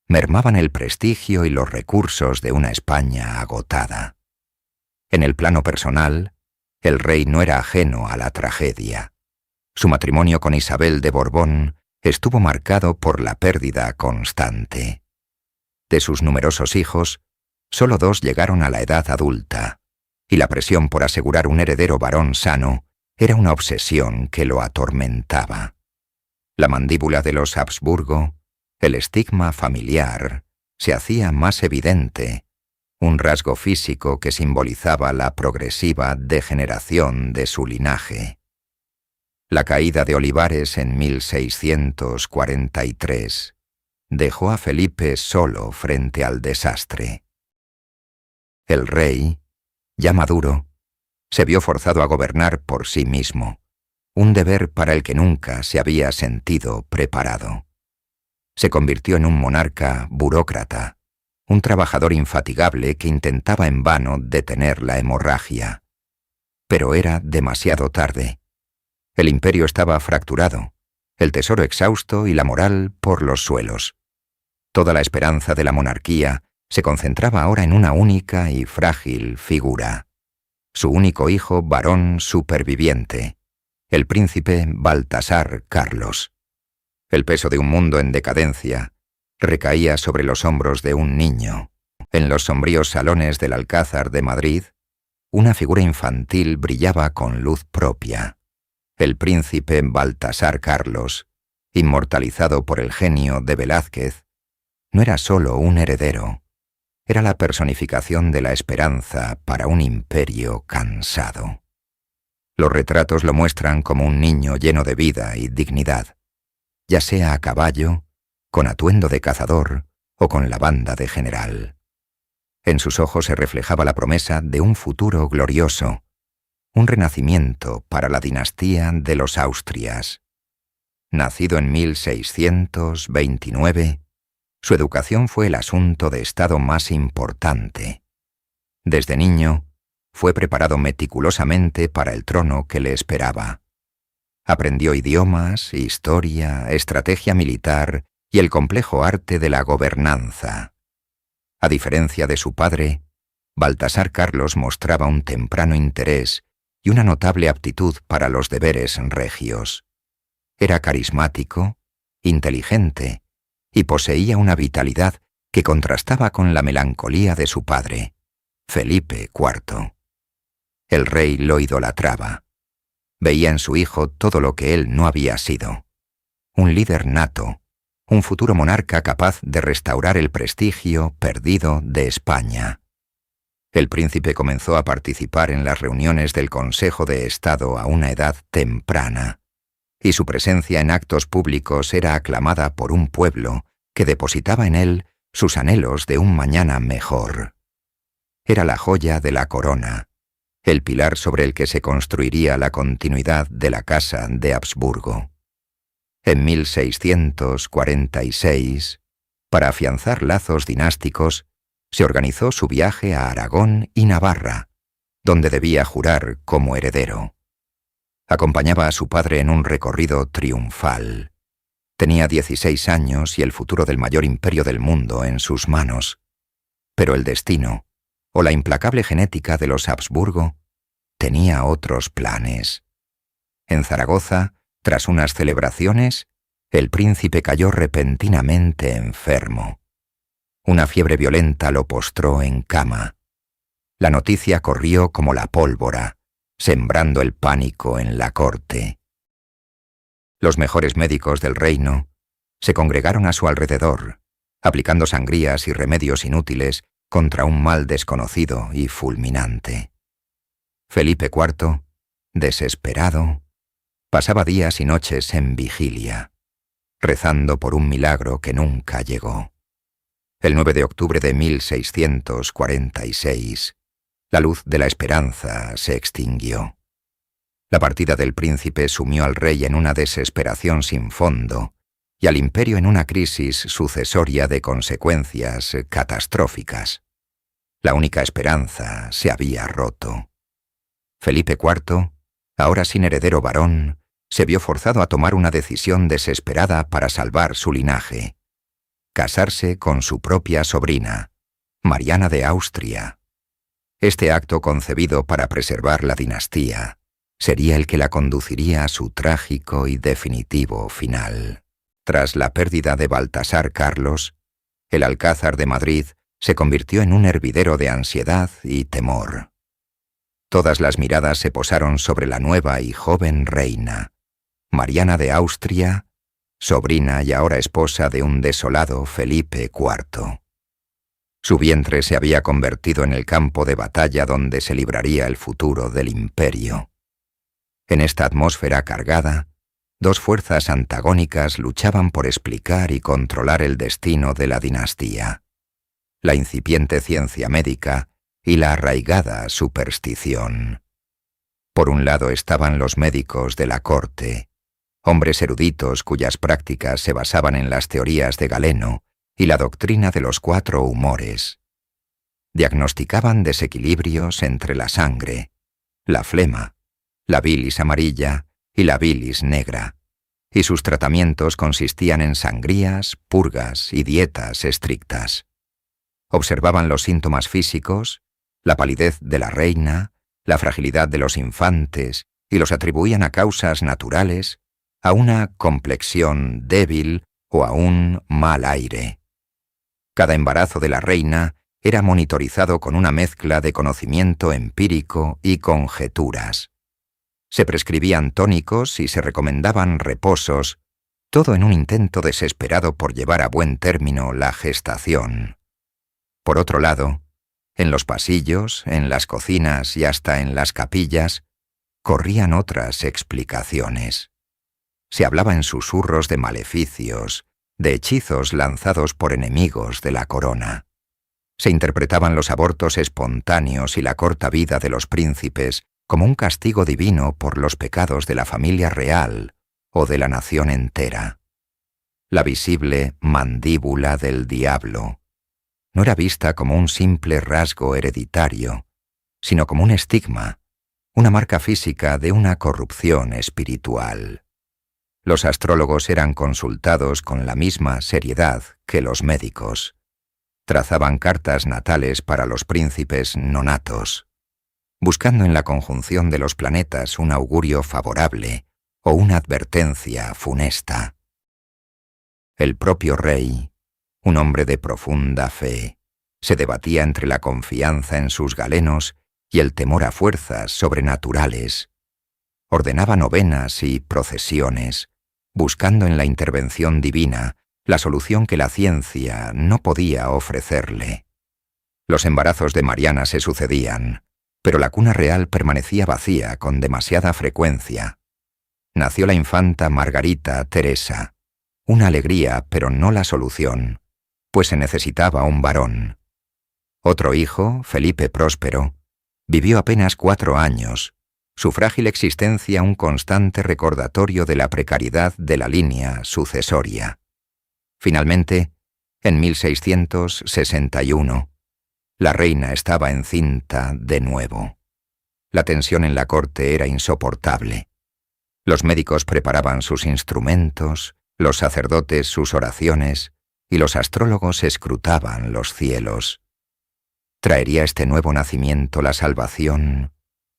mermaban el prestigio y los recursos de una España agotada. En el plano personal, el rey no era ajeno a la tragedia. Su matrimonio con Isabel de Borbón estuvo marcado por la pérdida constante. De sus numerosos hijos, solo 2 llegaron a la edad adulta, y la presión por asegurar un heredero varón sano era una obsesión que lo atormentaba. La mandíbula de los Habsburgo, el estigma familiar, se hacía más evidente, un rasgo físico que simbolizaba la progresiva degeneración de su linaje. La caída de Olivares en 1643 dejó a Felipe solo frente al desastre. El rey, ya maduro, se vio forzado a gobernar por sí mismo, un deber para el que nunca se había sentido preparado. Se convirtió en un monarca burócrata, un trabajador infatigable que intentaba en vano detener la hemorragia. Pero era demasiado tarde. El imperio estaba fracturado, el tesoro exhausto y la moral por los suelos. Toda la esperanza de la monarquía se concentraba ahora en una única y frágil figura. Su único hijo varón superviviente, el príncipe Baltasar Carlos. El peso de un mundo en decadencia recaía sobre los hombros de un niño. En los sombríos salones del Alcázar de Madrid, una figura infantil brillaba con luz propia. El príncipe Baltasar Carlos, inmortalizado por el genio de Velázquez, no era solo un heredero, era la personificación de la esperanza para un imperio cansado. Los retratos lo muestran como un niño lleno de vida y dignidad, ya sea a caballo, con atuendo de cazador o con la banda de general. En sus ojos se reflejaba la promesa de un futuro glorioso, un renacimiento para la dinastía de los Austrias. Nacido en 1629, su educación fue el asunto de Estado más importante. Desde niño, fue preparado meticulosamente para el trono que le esperaba. Aprendió idiomas, historia, estrategia militar y el complejo arte de la gobernanza. A diferencia de su padre, Baltasar Carlos mostraba un temprano interés y una notable aptitud para los deberes regios. Era carismático, inteligente y poseía una vitalidad que contrastaba con la melancolía de su padre, Felipe IV. El rey lo idolatraba. Veía en su hijo todo lo que él no había sido. Un líder nato, un futuro monarca capaz de restaurar el prestigio perdido de España. El príncipe comenzó a participar en las reuniones del Consejo de Estado a una edad temprana, y su presencia en actos públicos era aclamada por un pueblo que depositaba en él sus anhelos de un mañana mejor. Era la joya de la corona, el pilar sobre el que se construiría la continuidad de la Casa de Habsburgo. En 1646, para afianzar lazos dinásticos, se organizó su viaje a Aragón y Navarra, donde debía jurar como heredero. Acompañaba a su padre en un recorrido triunfal. Tenía 16 años y el futuro del mayor imperio del mundo en sus manos. Pero el destino, o la implacable genética de los Habsburgo, tenía otros planes. En Zaragoza, tras unas celebraciones, el príncipe cayó repentinamente enfermo. Una fiebre violenta lo postró en cama. La noticia corrió como la pólvora, sembrando el pánico en la corte. Los mejores médicos del reino se congregaron a su alrededor, aplicando sangrías y remedios inútiles contra un mal desconocido y fulminante. Felipe IV, desesperado, pasaba días y noches en vigilia, rezando por un milagro que nunca llegó. El 9 de octubre de 1646, la luz de la esperanza se extinguió. La partida del príncipe sumió al rey en una desesperación sin fondo y al imperio en una crisis sucesoria de consecuencias catastróficas. La única esperanza se había roto. Felipe IV, ahora sin heredero varón, se vio forzado a tomar una decisión desesperada para salvar su linaje: casarse con su propia sobrina, Mariana de Austria. Este acto, concebido para preservar la dinastía, sería el que la conduciría a su trágico y definitivo final. Tras la pérdida de Baltasar Carlos, el Alcázar de Madrid se convirtió en un hervidero de ansiedad y temor. Todas las miradas se posaron sobre la nueva y joven reina, Mariana de Austria, sobrina y ahora esposa de un desolado Felipe IV. Su vientre se había convertido en el campo de batalla donde se libraría el futuro del imperio. En esta atmósfera cargada, dos fuerzas antagónicas luchaban por explicar y controlar el destino de la dinastía: la incipiente ciencia médica y la arraigada superstición. Por un lado estaban los médicos de la corte, hombres eruditos cuyas prácticas se basaban en las teorías de Galeno y la doctrina de los 4 humores. Diagnosticaban desequilibrios entre la sangre, la flema, la bilis amarilla y la bilis negra, y sus tratamientos consistían en sangrías, purgas y dietas estrictas. Observaban los síntomas físicos, la palidez de la reina, la fragilidad de los infantes, y los atribuían a causas naturales, a una complexión débil o a un mal aire. Cada embarazo de la reina era monitorizado con una mezcla de conocimiento empírico y conjeturas. Se prescribían tónicos y se recomendaban reposos, todo en un intento desesperado por llevar a buen término la gestación. Por otro lado, en los pasillos, en las cocinas y hasta en las capillas, corrían otras explicaciones. Se hablaba en susurros de maleficios, de hechizos lanzados por enemigos de la corona. Se interpretaban los abortos espontáneos y la corta vida de los príncipes como un castigo divino por los pecados de la familia real o de la nación entera. La visible mandíbula del diablo no era vista como un simple rasgo hereditario, sino como un estigma, una marca física de una corrupción espiritual. Los astrólogos eran consultados con la misma seriedad que los médicos. Trazaban cartas natales para los príncipes nonatos, buscando en la conjunción de los planetas un augurio favorable o una advertencia funesta. El propio rey, un hombre de profunda fe. Se debatía entre la confianza en sus galenos y el temor a fuerzas sobrenaturales. Ordenaba novenas y procesiones, buscando en la intervención divina la solución que la ciencia no podía ofrecerle. Los embarazos de Mariana se sucedían, pero la cuna real permanecía vacía con demasiada frecuencia. Nació la infanta Margarita Teresa, una alegría pero no la solución, pues se necesitaba un varón. Otro hijo, Felipe Próspero, vivió apenas 4 años, su frágil existencia un constante recordatorio de la precariedad de la línea sucesoria. Finalmente, en 1661, la reina estaba encinta de nuevo. La tensión en la corte era insoportable. Los médicos preparaban sus instrumentos, los sacerdotes sus oraciones y los astrólogos escrutaban los cielos. ¿Traería este nuevo nacimiento la salvación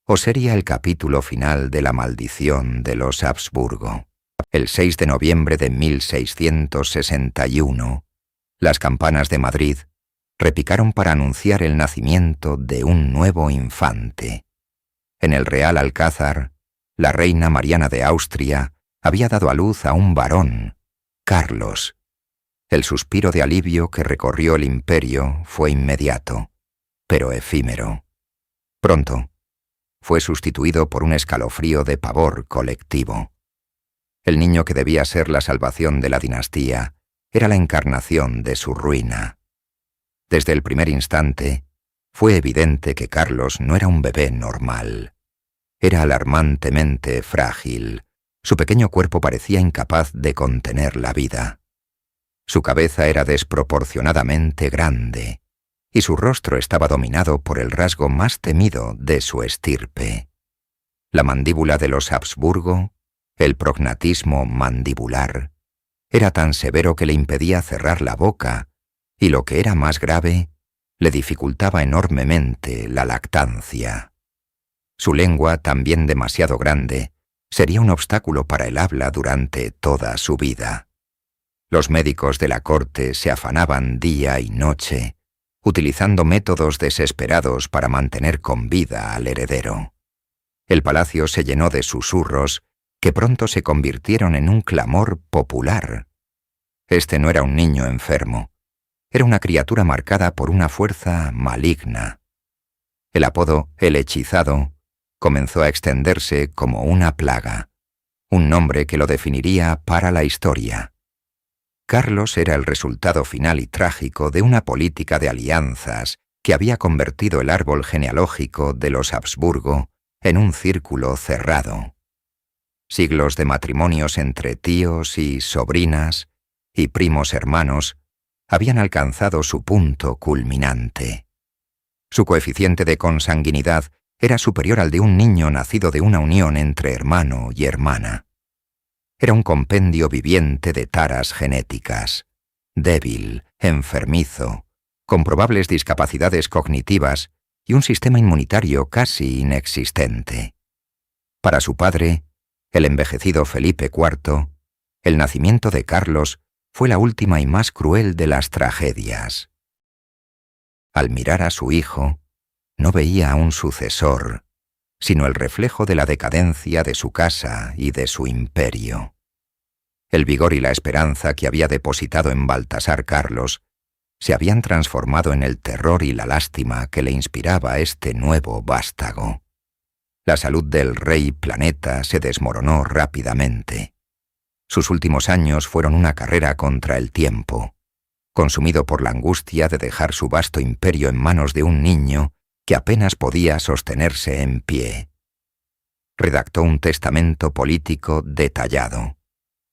o sería el capítulo final de la maldición de los Habsburgo? El 6 de noviembre de 1661, las campanas de Madrid repicaron para anunciar el nacimiento de un nuevo infante. En el Real Alcázar, la reina Mariana de Austria había dado a luz a un varón, Carlos. El suspiro de alivio que recorrió el imperio fue inmediato, pero efímero. Pronto, fue sustituido por un escalofrío de pavor colectivo. El niño que debía ser la salvación de la dinastía era la encarnación de su ruina. Desde el primer instante, fue evidente que Carlos no era un bebé normal. Era alarmantemente frágil. Su pequeño cuerpo parecía incapaz de contener la vida. Su cabeza era desproporcionadamente grande, y su rostro estaba dominado por el rasgo más temido de su estirpe. La mandíbula de los Habsburgo, el prognatismo mandibular, era tan severo que le impedía cerrar la boca, y lo que era más grave, le dificultaba enormemente la lactancia. Su lengua, también demasiado grande, sería un obstáculo para el habla durante toda su vida. Los médicos de la corte se afanaban día y noche, utilizando métodos desesperados para mantener con vida al heredero. El palacio se llenó de susurros que pronto se convirtieron en un clamor popular. Este no era un niño enfermo, era una criatura marcada por una fuerza maligna. El apodo «el hechizado» comenzó a extenderse como una plaga, un nombre que lo definiría para la historia. Carlos era el resultado final y trágico de una política de alianzas que había convertido el árbol genealógico de los Habsburgo en un círculo cerrado. Siglos de matrimonios entre tíos y sobrinas y primos hermanos habían alcanzado su punto culminante. Su coeficiente de consanguinidad era superior al de un niño nacido de una unión entre hermano y hermana. Era un compendio viviente de taras genéticas, débil, enfermizo, con probables discapacidades cognitivas y un sistema inmunitario casi inexistente. Para su padre, el envejecido Felipe IV, el nacimiento de Carlos fue la última y más cruel de las tragedias. Al mirar a su hijo, no veía a un sucesor, sino el reflejo de la decadencia de su casa y de su imperio. El vigor y la esperanza que había depositado en Baltasar Carlos se habían transformado en el terror y la lástima que le inspiraba este nuevo vástago. La salud del rey planeta se desmoronó rápidamente. Sus últimos años fueron una carrera contra el tiempo, consumido por la angustia de dejar su vasto imperio en manos de un niño que apenas podía sostenerse en pie. Redactó un testamento político detallado,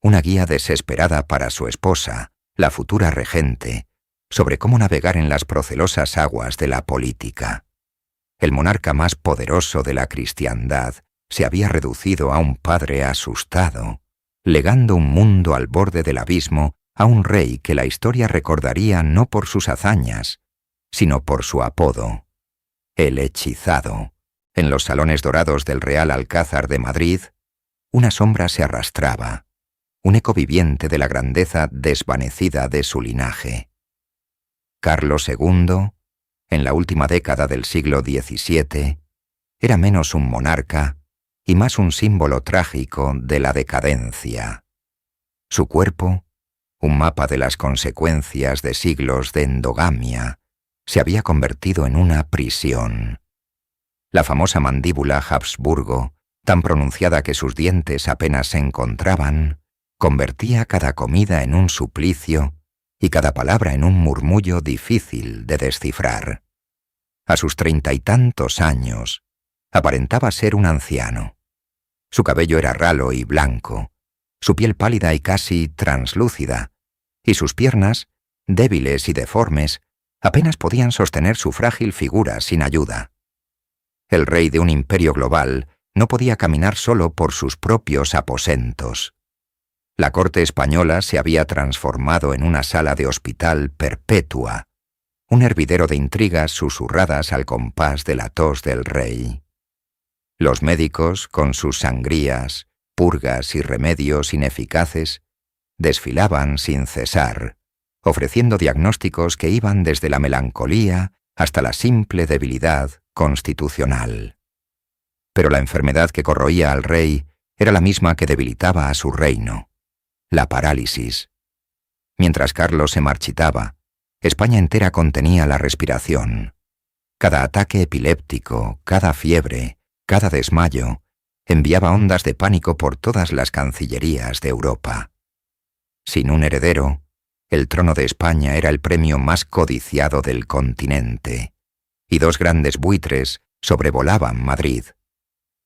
una guía desesperada para su esposa, la futura regente, sobre cómo navegar en las procelosas aguas de la política. El monarca más poderoso de la cristiandad se había reducido a un padre asustado, legando un mundo al borde del abismo a un rey que la historia recordaría no por sus hazañas, sino por su apodo, el hechizado. En los salones dorados del Real Alcázar de Madrid, una sombra se arrastraba, un eco viviente de la grandeza desvanecida de su linaje. Carlos II, en la última década del siglo XVII, era menos un monarca y más un símbolo trágico de la decadencia. Su cuerpo, un mapa de las consecuencias de siglos de endogamia, se había convertido en una prisión. La famosa mandíbula Habsburgo, tan pronunciada que sus dientes apenas se encontraban, convertía cada comida en un suplicio y cada palabra en un murmullo difícil de descifrar. A sus 30 y tantos años, aparentaba ser un anciano. Su cabello era ralo y blanco, su piel pálida y casi translúcida, y sus piernas, débiles y deformes, apenas podían sostener su frágil figura sin ayuda. El rey de un imperio global no podía caminar solo por sus propios aposentos. La corte española se había transformado en una sala de hospital perpetua, un hervidero de intrigas susurradas al compás de la tos del rey. Los médicos, con sus sangrías, purgas y remedios ineficaces, desfilaban sin cesar, ofreciendo diagnósticos que iban desde la melancolía hasta la simple debilidad constitucional. Pero la enfermedad que corroía al rey era la misma que debilitaba a su reino: la parálisis. Mientras Carlos se marchitaba, España entera contenía la respiración. Cada ataque epiléptico, cada fiebre, cada desmayo, enviaba ondas de pánico por todas las cancillerías de Europa. Sin un heredero, el trono de España era el premio más codiciado del continente, y dos grandes buitres sobrevolaban Madrid: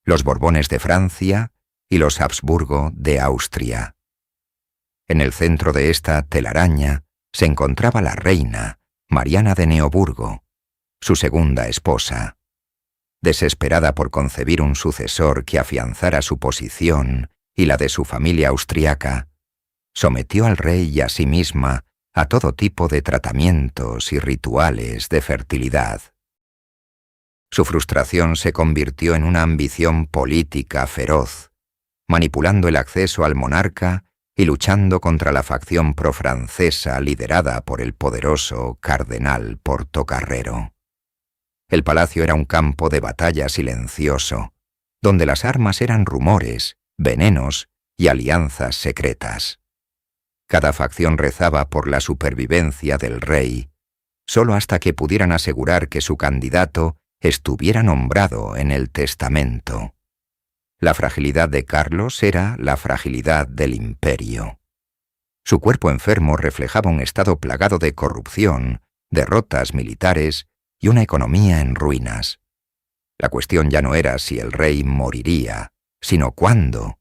los Borbones de Francia y los Habsburgo de Austria. En el centro de esta telaraña se encontraba la reina, Mariana de Neoburgo, su segunda esposa. Desesperada por concebir un sucesor que afianzara su posición y la de su familia austriaca, sometió al rey y a sí misma a todo tipo de tratamientos y rituales de fertilidad. Su frustración se convirtió en una ambición política feroz, manipulando el acceso al monarca y luchando contra la facción profrancesa liderada por el poderoso cardenal Portocarrero. El palacio era un campo de batalla silencioso, donde las armas eran rumores, venenos y alianzas secretas. Cada facción rezaba por la supervivencia del rey, solo hasta que pudieran asegurar que su candidato estuviera nombrado en el testamento. La fragilidad de Carlos era la fragilidad del imperio. Su cuerpo enfermo reflejaba un estado plagado de corrupción, derrotas militares y una economía en ruinas. La cuestión ya no era si el rey moriría, sino cuándo,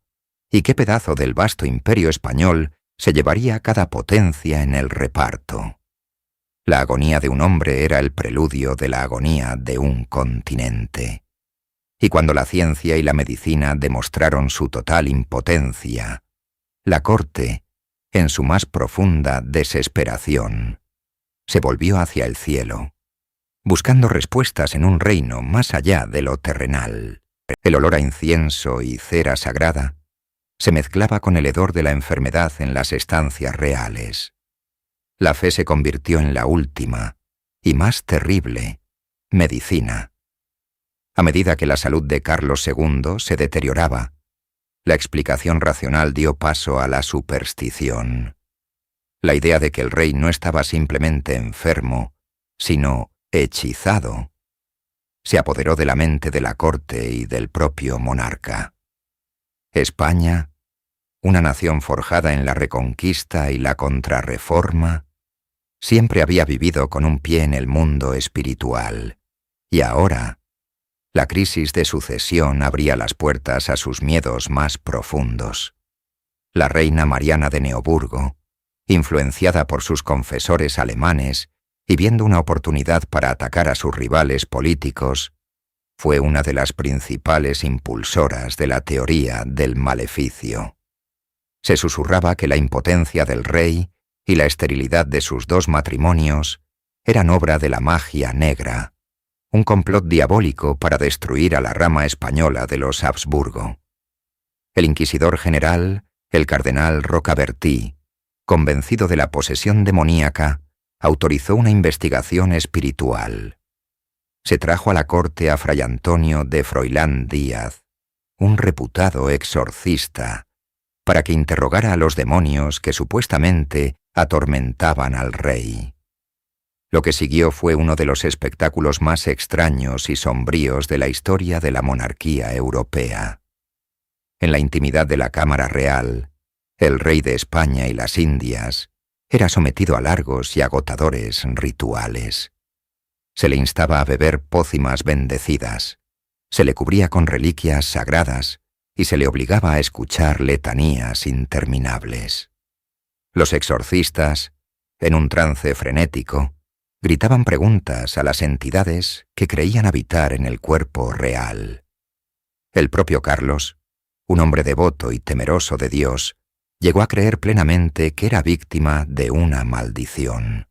y qué pedazo del vasto imperio español se llevaría cada potencia en el reparto. La agonía de un hombre era el preludio de la agonía de un continente. Y cuando la ciencia y la medicina demostraron su total impotencia, la corte, en su más profunda desesperación, se volvió hacia el cielo, buscando respuestas en un reino más allá de lo terrenal. El olor a incienso y cera sagrada se mezclaba con el hedor de la enfermedad en las estancias reales. La fe se convirtió en la última, y más terrible, medicina. A medida que la salud de Carlos II se deterioraba, la explicación racional dio paso a la superstición. La idea de que el rey no estaba simplemente enfermo, sino hechizado, se apoderó de la mente de la corte y del propio monarca. España, una nación forjada en la Reconquista y la Contrarreforma, siempre había vivido con un pie en el mundo espiritual, y ahora la crisis de sucesión abría las puertas a sus miedos más profundos. La reina Mariana de Neoburgo, influenciada por sus confesores alemanes y viendo una oportunidad para atacar a sus rivales políticos, fue una de las principales impulsoras de la teoría del maleficio. Se susurraba que la impotencia del rey y la esterilidad de sus dos matrimonios eran obra de la magia negra, un complot diabólico para destruir a la rama española de los Habsburgo. El inquisidor general, el cardenal Rocabertí, convencido de la posesión demoníaca, autorizó una investigación espiritual. Se trajo a la corte a Fray Antonio de Froilán Díaz, un reputado exorcista, para que interrogara a los demonios que supuestamente atormentaban al rey. Lo que siguió fue uno de los espectáculos más extraños y sombríos de la historia de la monarquía europea. En la intimidad de la Cámara Real, el rey de España y las Indias era sometido a largos y agotadores rituales. Se le instaba a beber pócimas bendecidas, se le cubría con reliquias sagradas y se le obligaba a escuchar letanías interminables. Los exorcistas, en un trance frenético, gritaban preguntas a las entidades que creían habitar en el cuerpo real. El propio Carlos, un hombre devoto y temeroso de Dios, llegó a creer plenamente que era víctima de una maldición.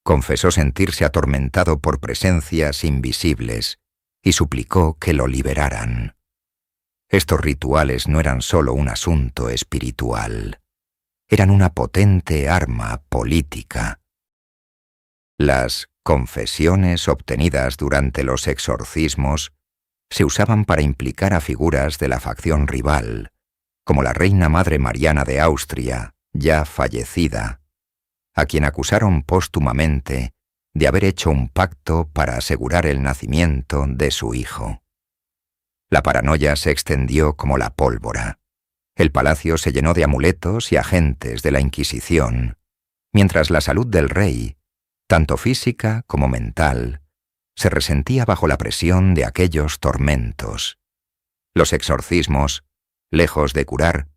Confesó sentirse atormentado por presencias invisibles y suplicó que lo liberaran. Estos rituales no eran solo un asunto espiritual, eran una potente arma política. Las confesiones obtenidas durante los exorcismos se usaban para implicar a figuras de la facción rival, como la reina madre Mariana de Austria, ya fallecida, a quien acusaron póstumamente de haber hecho un pacto para asegurar el nacimiento de su hijo. La paranoia se extendió como la pólvora. El palacio se llenó de amuletos y agentes de la Inquisición, mientras la salud del rey, tanto física como mental, se resentía bajo la presión de aquellos tormentos. Los exorcismos, lejos de curar,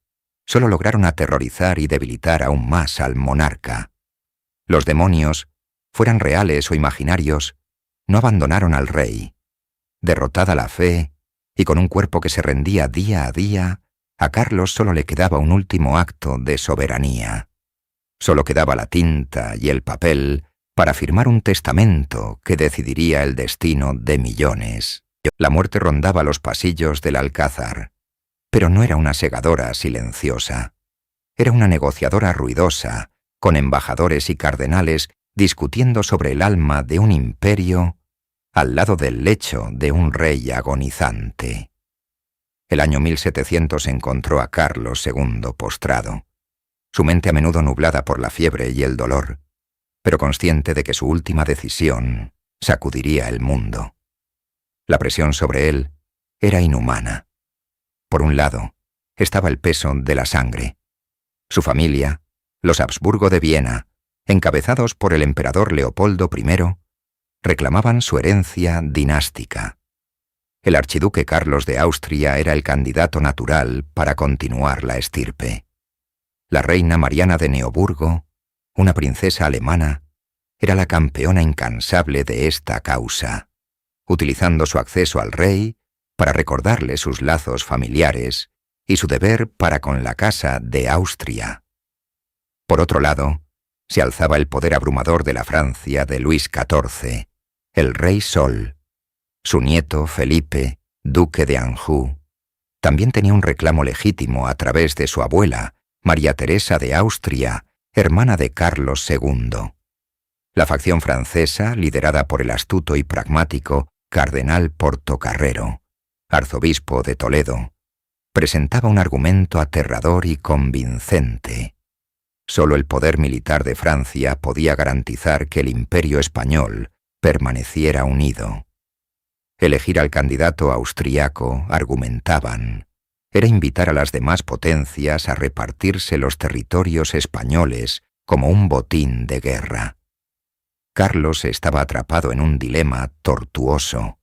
solo lograron aterrorizar y debilitar aún más al monarca. Los demonios, fueran reales o imaginarios, no abandonaron al rey. Derrotada la fe, y con un cuerpo que se rendía día a día, a Carlos solo le quedaba un último acto de soberanía. Solo quedaba la tinta y el papel para firmar un testamento que decidiría el destino de millones. La muerte rondaba los pasillos del Alcázar, pero no era una segadora silenciosa. Era una negociadora ruidosa, con embajadores y cardenales discutiendo sobre el alma de un imperio al lado del lecho de un rey agonizante. El año 1700 encontró a Carlos II postrado, su mente a menudo nublada por la fiebre y el dolor, pero consciente de que su última decisión sacudiría el mundo. La presión sobre él era inhumana. Por un lado, estaba el peso de la sangre. Su familia, los Habsburgo de Viena, encabezados por el emperador Leopoldo I, reclamaban su herencia dinástica. El archiduque Carlos de Austria era el candidato natural para continuar la estirpe. La reina Mariana de Neoburgo, una princesa alemana, era la campeona incansable de esta causa, utilizando su acceso al rey para recordarle sus lazos familiares y su deber para con la casa de Austria. Por otro lado, se alzaba el poder abrumador de la Francia de Luis XIV, el Rey Sol. Su nieto, Felipe, duque de Anjou, también tenía un reclamo legítimo a través de su abuela, María Teresa de Austria, hermana de Carlos II. La facción francesa, liderada por el astuto y pragmático cardenal Portocarrero, arzobispo de Toledo, presentaba un argumento aterrador y convincente. Solo el poder militar de Francia podía garantizar que el imperio español permaneciera unido. Elegir al candidato austriaco, argumentaban, era invitar a las demás potencias a repartirse los territorios españoles como un botín de guerra. Carlos estaba atrapado en un dilema tortuoso.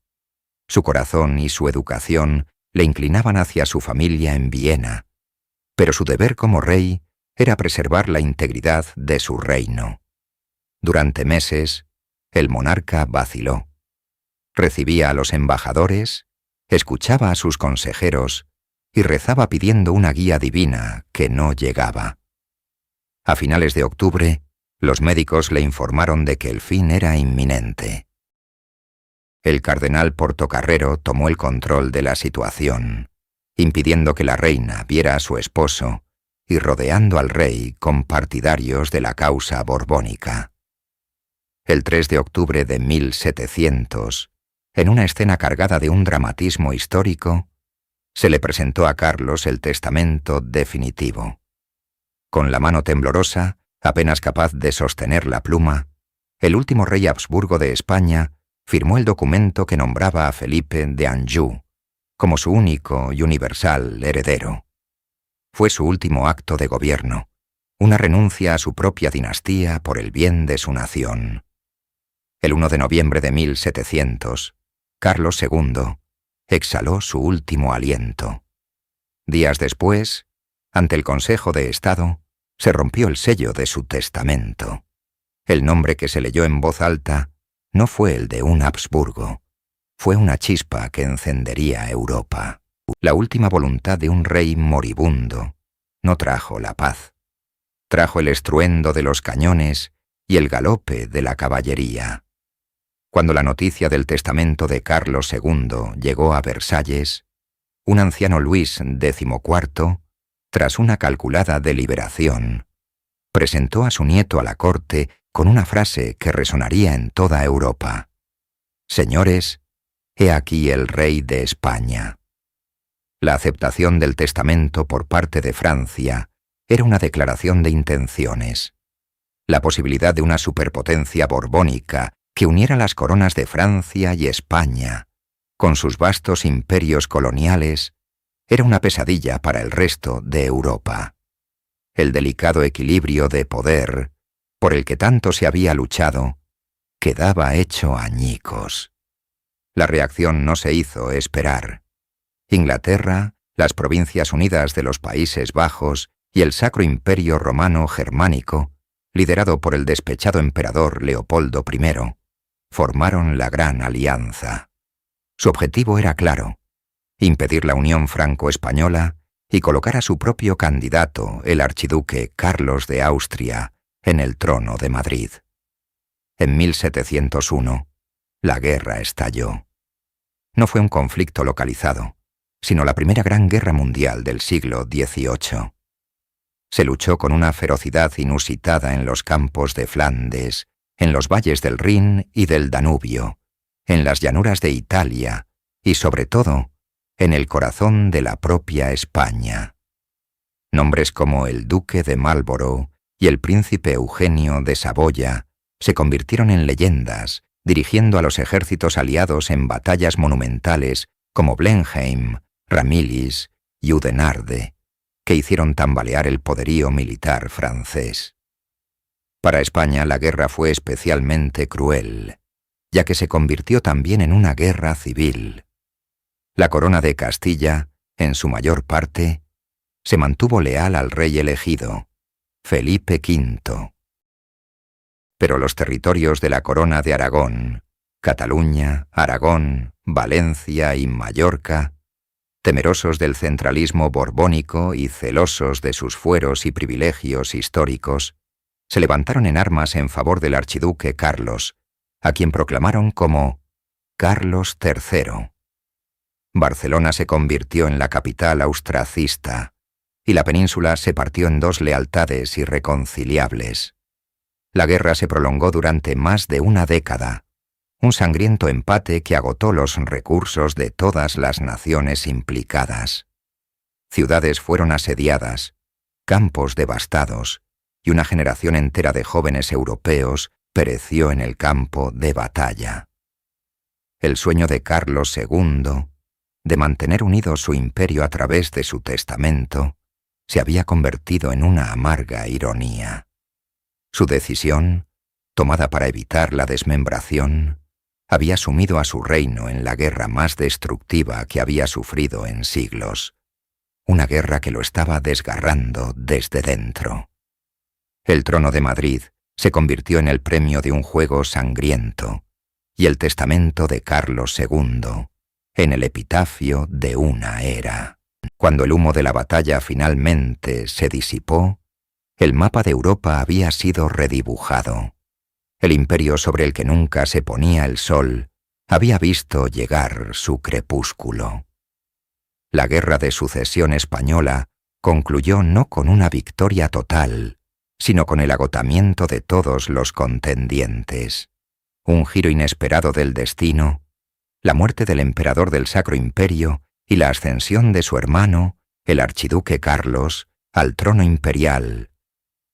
Su corazón y su educación le inclinaban hacia su familia en Viena, pero su deber como rey era preservar la integridad de su reino. Durante meses, el monarca vaciló. Recibía a los embajadores, escuchaba a sus consejeros y rezaba pidiendo una guía divina que no llegaba. A finales de octubre, los médicos le informaron de que el fin era inminente. El cardenal Portocarrero tomó el control de la situación, impidiendo que la reina viera a su esposo y rodeando al rey con partidarios de la causa borbónica. El 3 de octubre de 1700, en una escena cargada de un dramatismo histórico, se le presentó a Carlos el testamento definitivo. Con la mano temblorosa, apenas capaz de sostener la pluma, el último rey Habsburgo de España firmó el documento que nombraba a Felipe de Anjou como su único y universal heredero. Fue su último acto de gobierno, una renuncia a su propia dinastía por el bien de su nación. El 1 de noviembre de 1700, Carlos II exhaló su último aliento. Días después, ante el Consejo de Estado, se rompió el sello de su testamento. El nombre que se leyó en voz alta no fue el de un Habsburgo, fue una chispa que encendería Europa. La última voluntad de un rey moribundo no trajo la paz. Trajo el estruendo de los cañones y el galope de la caballería. Cuando la noticia del testamento de Carlos II llegó a Versalles, un anciano Luis XIV, tras una calculada deliberación, presentó a su nieto a la corte con una frase que resonaría en toda Europa: «Señores, he aquí el rey de España». La aceptación del testamento por parte de Francia era una declaración de intenciones. La posibilidad de una superpotencia borbónica que uniera las coronas de Francia y España, con sus vastos imperios coloniales, era una pesadilla para el resto de Europa. El delicado equilibrio de poder, por el que tanto se había luchado, quedaba hecho añicos. La reacción no se hizo esperar. Inglaterra, las Provincias Unidas de los Países Bajos y el Sacro Imperio Romano Germánico, liderado por el despechado emperador Leopoldo I, formaron la Gran Alianza. Su objetivo era claro: impedir la unión franco-española y colocar a su propio candidato, el archiduque Carlos de Austria, en el trono de Madrid. En 1701, la guerra estalló. No fue un conflicto localizado, sino la primera gran guerra mundial del siglo XVIII. Se luchó con una ferocidad inusitada en los campos de Flandes, en los valles del Rin y del Danubio, en las llanuras de Italia y, sobre todo, en el corazón de la propia España. Nombres como el Duque de Marlborough y el Príncipe Eugenio de Saboya se convirtieron en leyendas, dirigiendo a los ejércitos aliados en batallas monumentales como Blenheim, Ramillies y Oudenarde, que hicieron tambalear el poderío militar francés. Para España la guerra fue especialmente cruel, ya que se convirtió también en una guerra civil. La corona de Castilla, en su mayor parte, se mantuvo leal al rey elegido, Felipe V. Pero los territorios de la corona de Aragón, Cataluña, Aragón, Valencia y Mallorca, temerosos del centralismo borbónico y celosos de sus fueros y privilegios históricos, se levantaron en armas en favor del archiduque Carlos, a quien proclamaron como Carlos III. Barcelona se convirtió en la capital austracista, y la península se partió en dos lealtades irreconciliables. La guerra se prolongó durante más de una década, un sangriento empate que agotó los recursos de todas las naciones implicadas. Ciudades fueron asediadas, campos devastados, y una generación entera de jóvenes europeos pereció en el campo de batalla. El sueño de Carlos II, de mantener unido su imperio a través de su testamento, se había convertido en una amarga ironía. Su decisión, tomada para evitar la desmembración, había sumido a su reino en la guerra más destructiva que había sufrido en siglos, una guerra que lo estaba desgarrando desde dentro. El trono de Madrid se convirtió en el premio de un juego sangriento, y el testamento de Carlos II en el epitafio de una era. Cuando el humo de la batalla finalmente se disipó, el mapa de Europa había sido redibujado. El imperio sobre el que nunca se ponía el sol había visto llegar su crepúsculo. La guerra de sucesión española concluyó no con una victoria total, sino con el agotamiento de todos los contendientes. un giro inesperado del destino, la muerte del emperador del Sacro Imperio y la ascensión de su hermano, el archiduque Carlos, al trono imperial,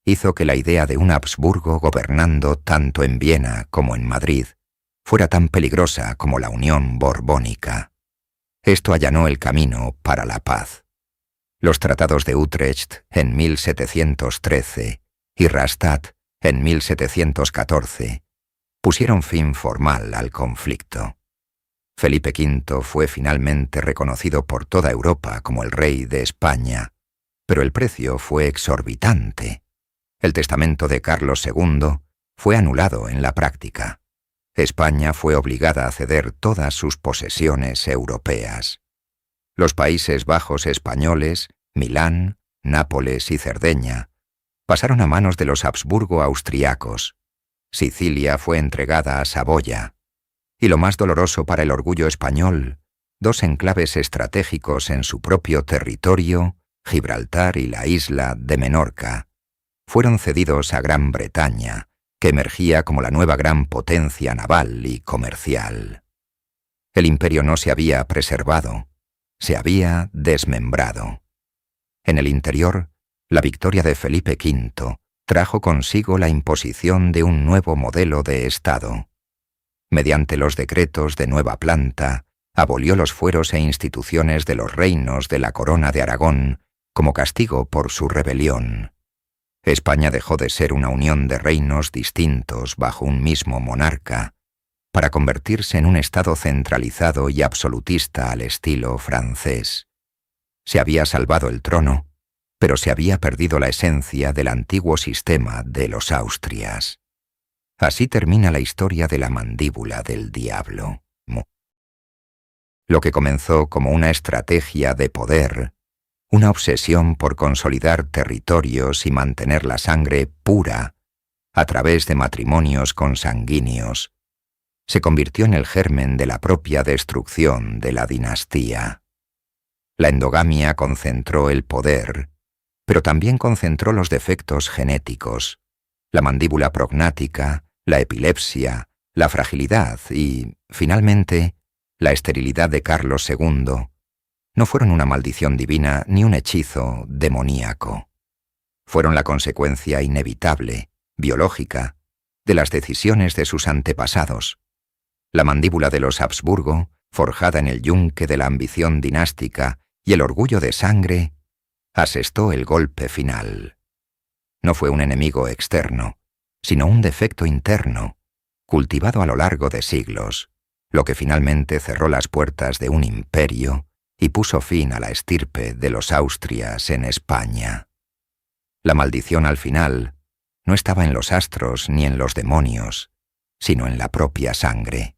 hizo que la idea de un Habsburgo gobernando tanto en Viena como en Madrid fuera tan peligrosa como la Unión Borbónica. Esto allanó el camino para la paz. Los tratados de Utrecht en 1713 y Rastatt en 1714 pusieron fin formal al conflicto. Felipe V fue finalmente reconocido por toda Europa como el rey de España, pero el precio fue exorbitante. El testamento de Carlos II fue anulado en la práctica. España fue obligada a ceder todas sus posesiones europeas. Los Países Bajos españoles, Milán, Nápoles y Cerdeña, pasaron a manos de los Habsburgo austriacos. Sicilia fue entregada a Saboya. Y lo más doloroso para el orgullo español, dos enclaves estratégicos en su propio territorio, Gibraltar y la isla de Menorca, fueron cedidos a Gran Bretaña, que emergía como la nueva gran potencia naval y comercial. El imperio no se había preservado, se había desmembrado. En el interior, la victoria de Felipe V trajo consigo la imposición de un nuevo modelo de Estado. Mediante los decretos de nueva planta, abolió los fueros e instituciones de los reinos de la Corona de Aragón como castigo por su rebelión. España dejó de ser una unión de reinos distintos bajo un mismo monarca para convertirse en un Estado centralizado y absolutista al estilo francés. Se había salvado el trono, pero se había perdido la esencia del antiguo sistema de los Austrias. Así termina la historia de la mandíbula del diablo. Lo que comenzó como una estrategia de poder, una obsesión por consolidar territorios y mantener la sangre pura a través de matrimonios consanguíneos, se convirtió en el germen de la propia destrucción de la dinastía. La endogamia concentró el poder, pero también concentró los defectos genéticos, la mandíbula prognática, la epilepsia, la fragilidad y, finalmente, la esterilidad de Carlos II. No fueron una maldición divina ni un hechizo demoníaco. Fueron la consecuencia inevitable, biológica, de las decisiones de sus antepasados. La mandíbula de los Habsburgo, forjada en el yunque de la ambición dinástica y el orgullo de sangre, asestó el golpe final. No fue un enemigo externo, sino un defecto interno, cultivado a lo largo de siglos, lo que finalmente cerró las puertas de un imperio y puso fin a la estirpe de los Austrias en España. La maldición al final no estaba en los astros ni en los demonios, sino en la propia sangre.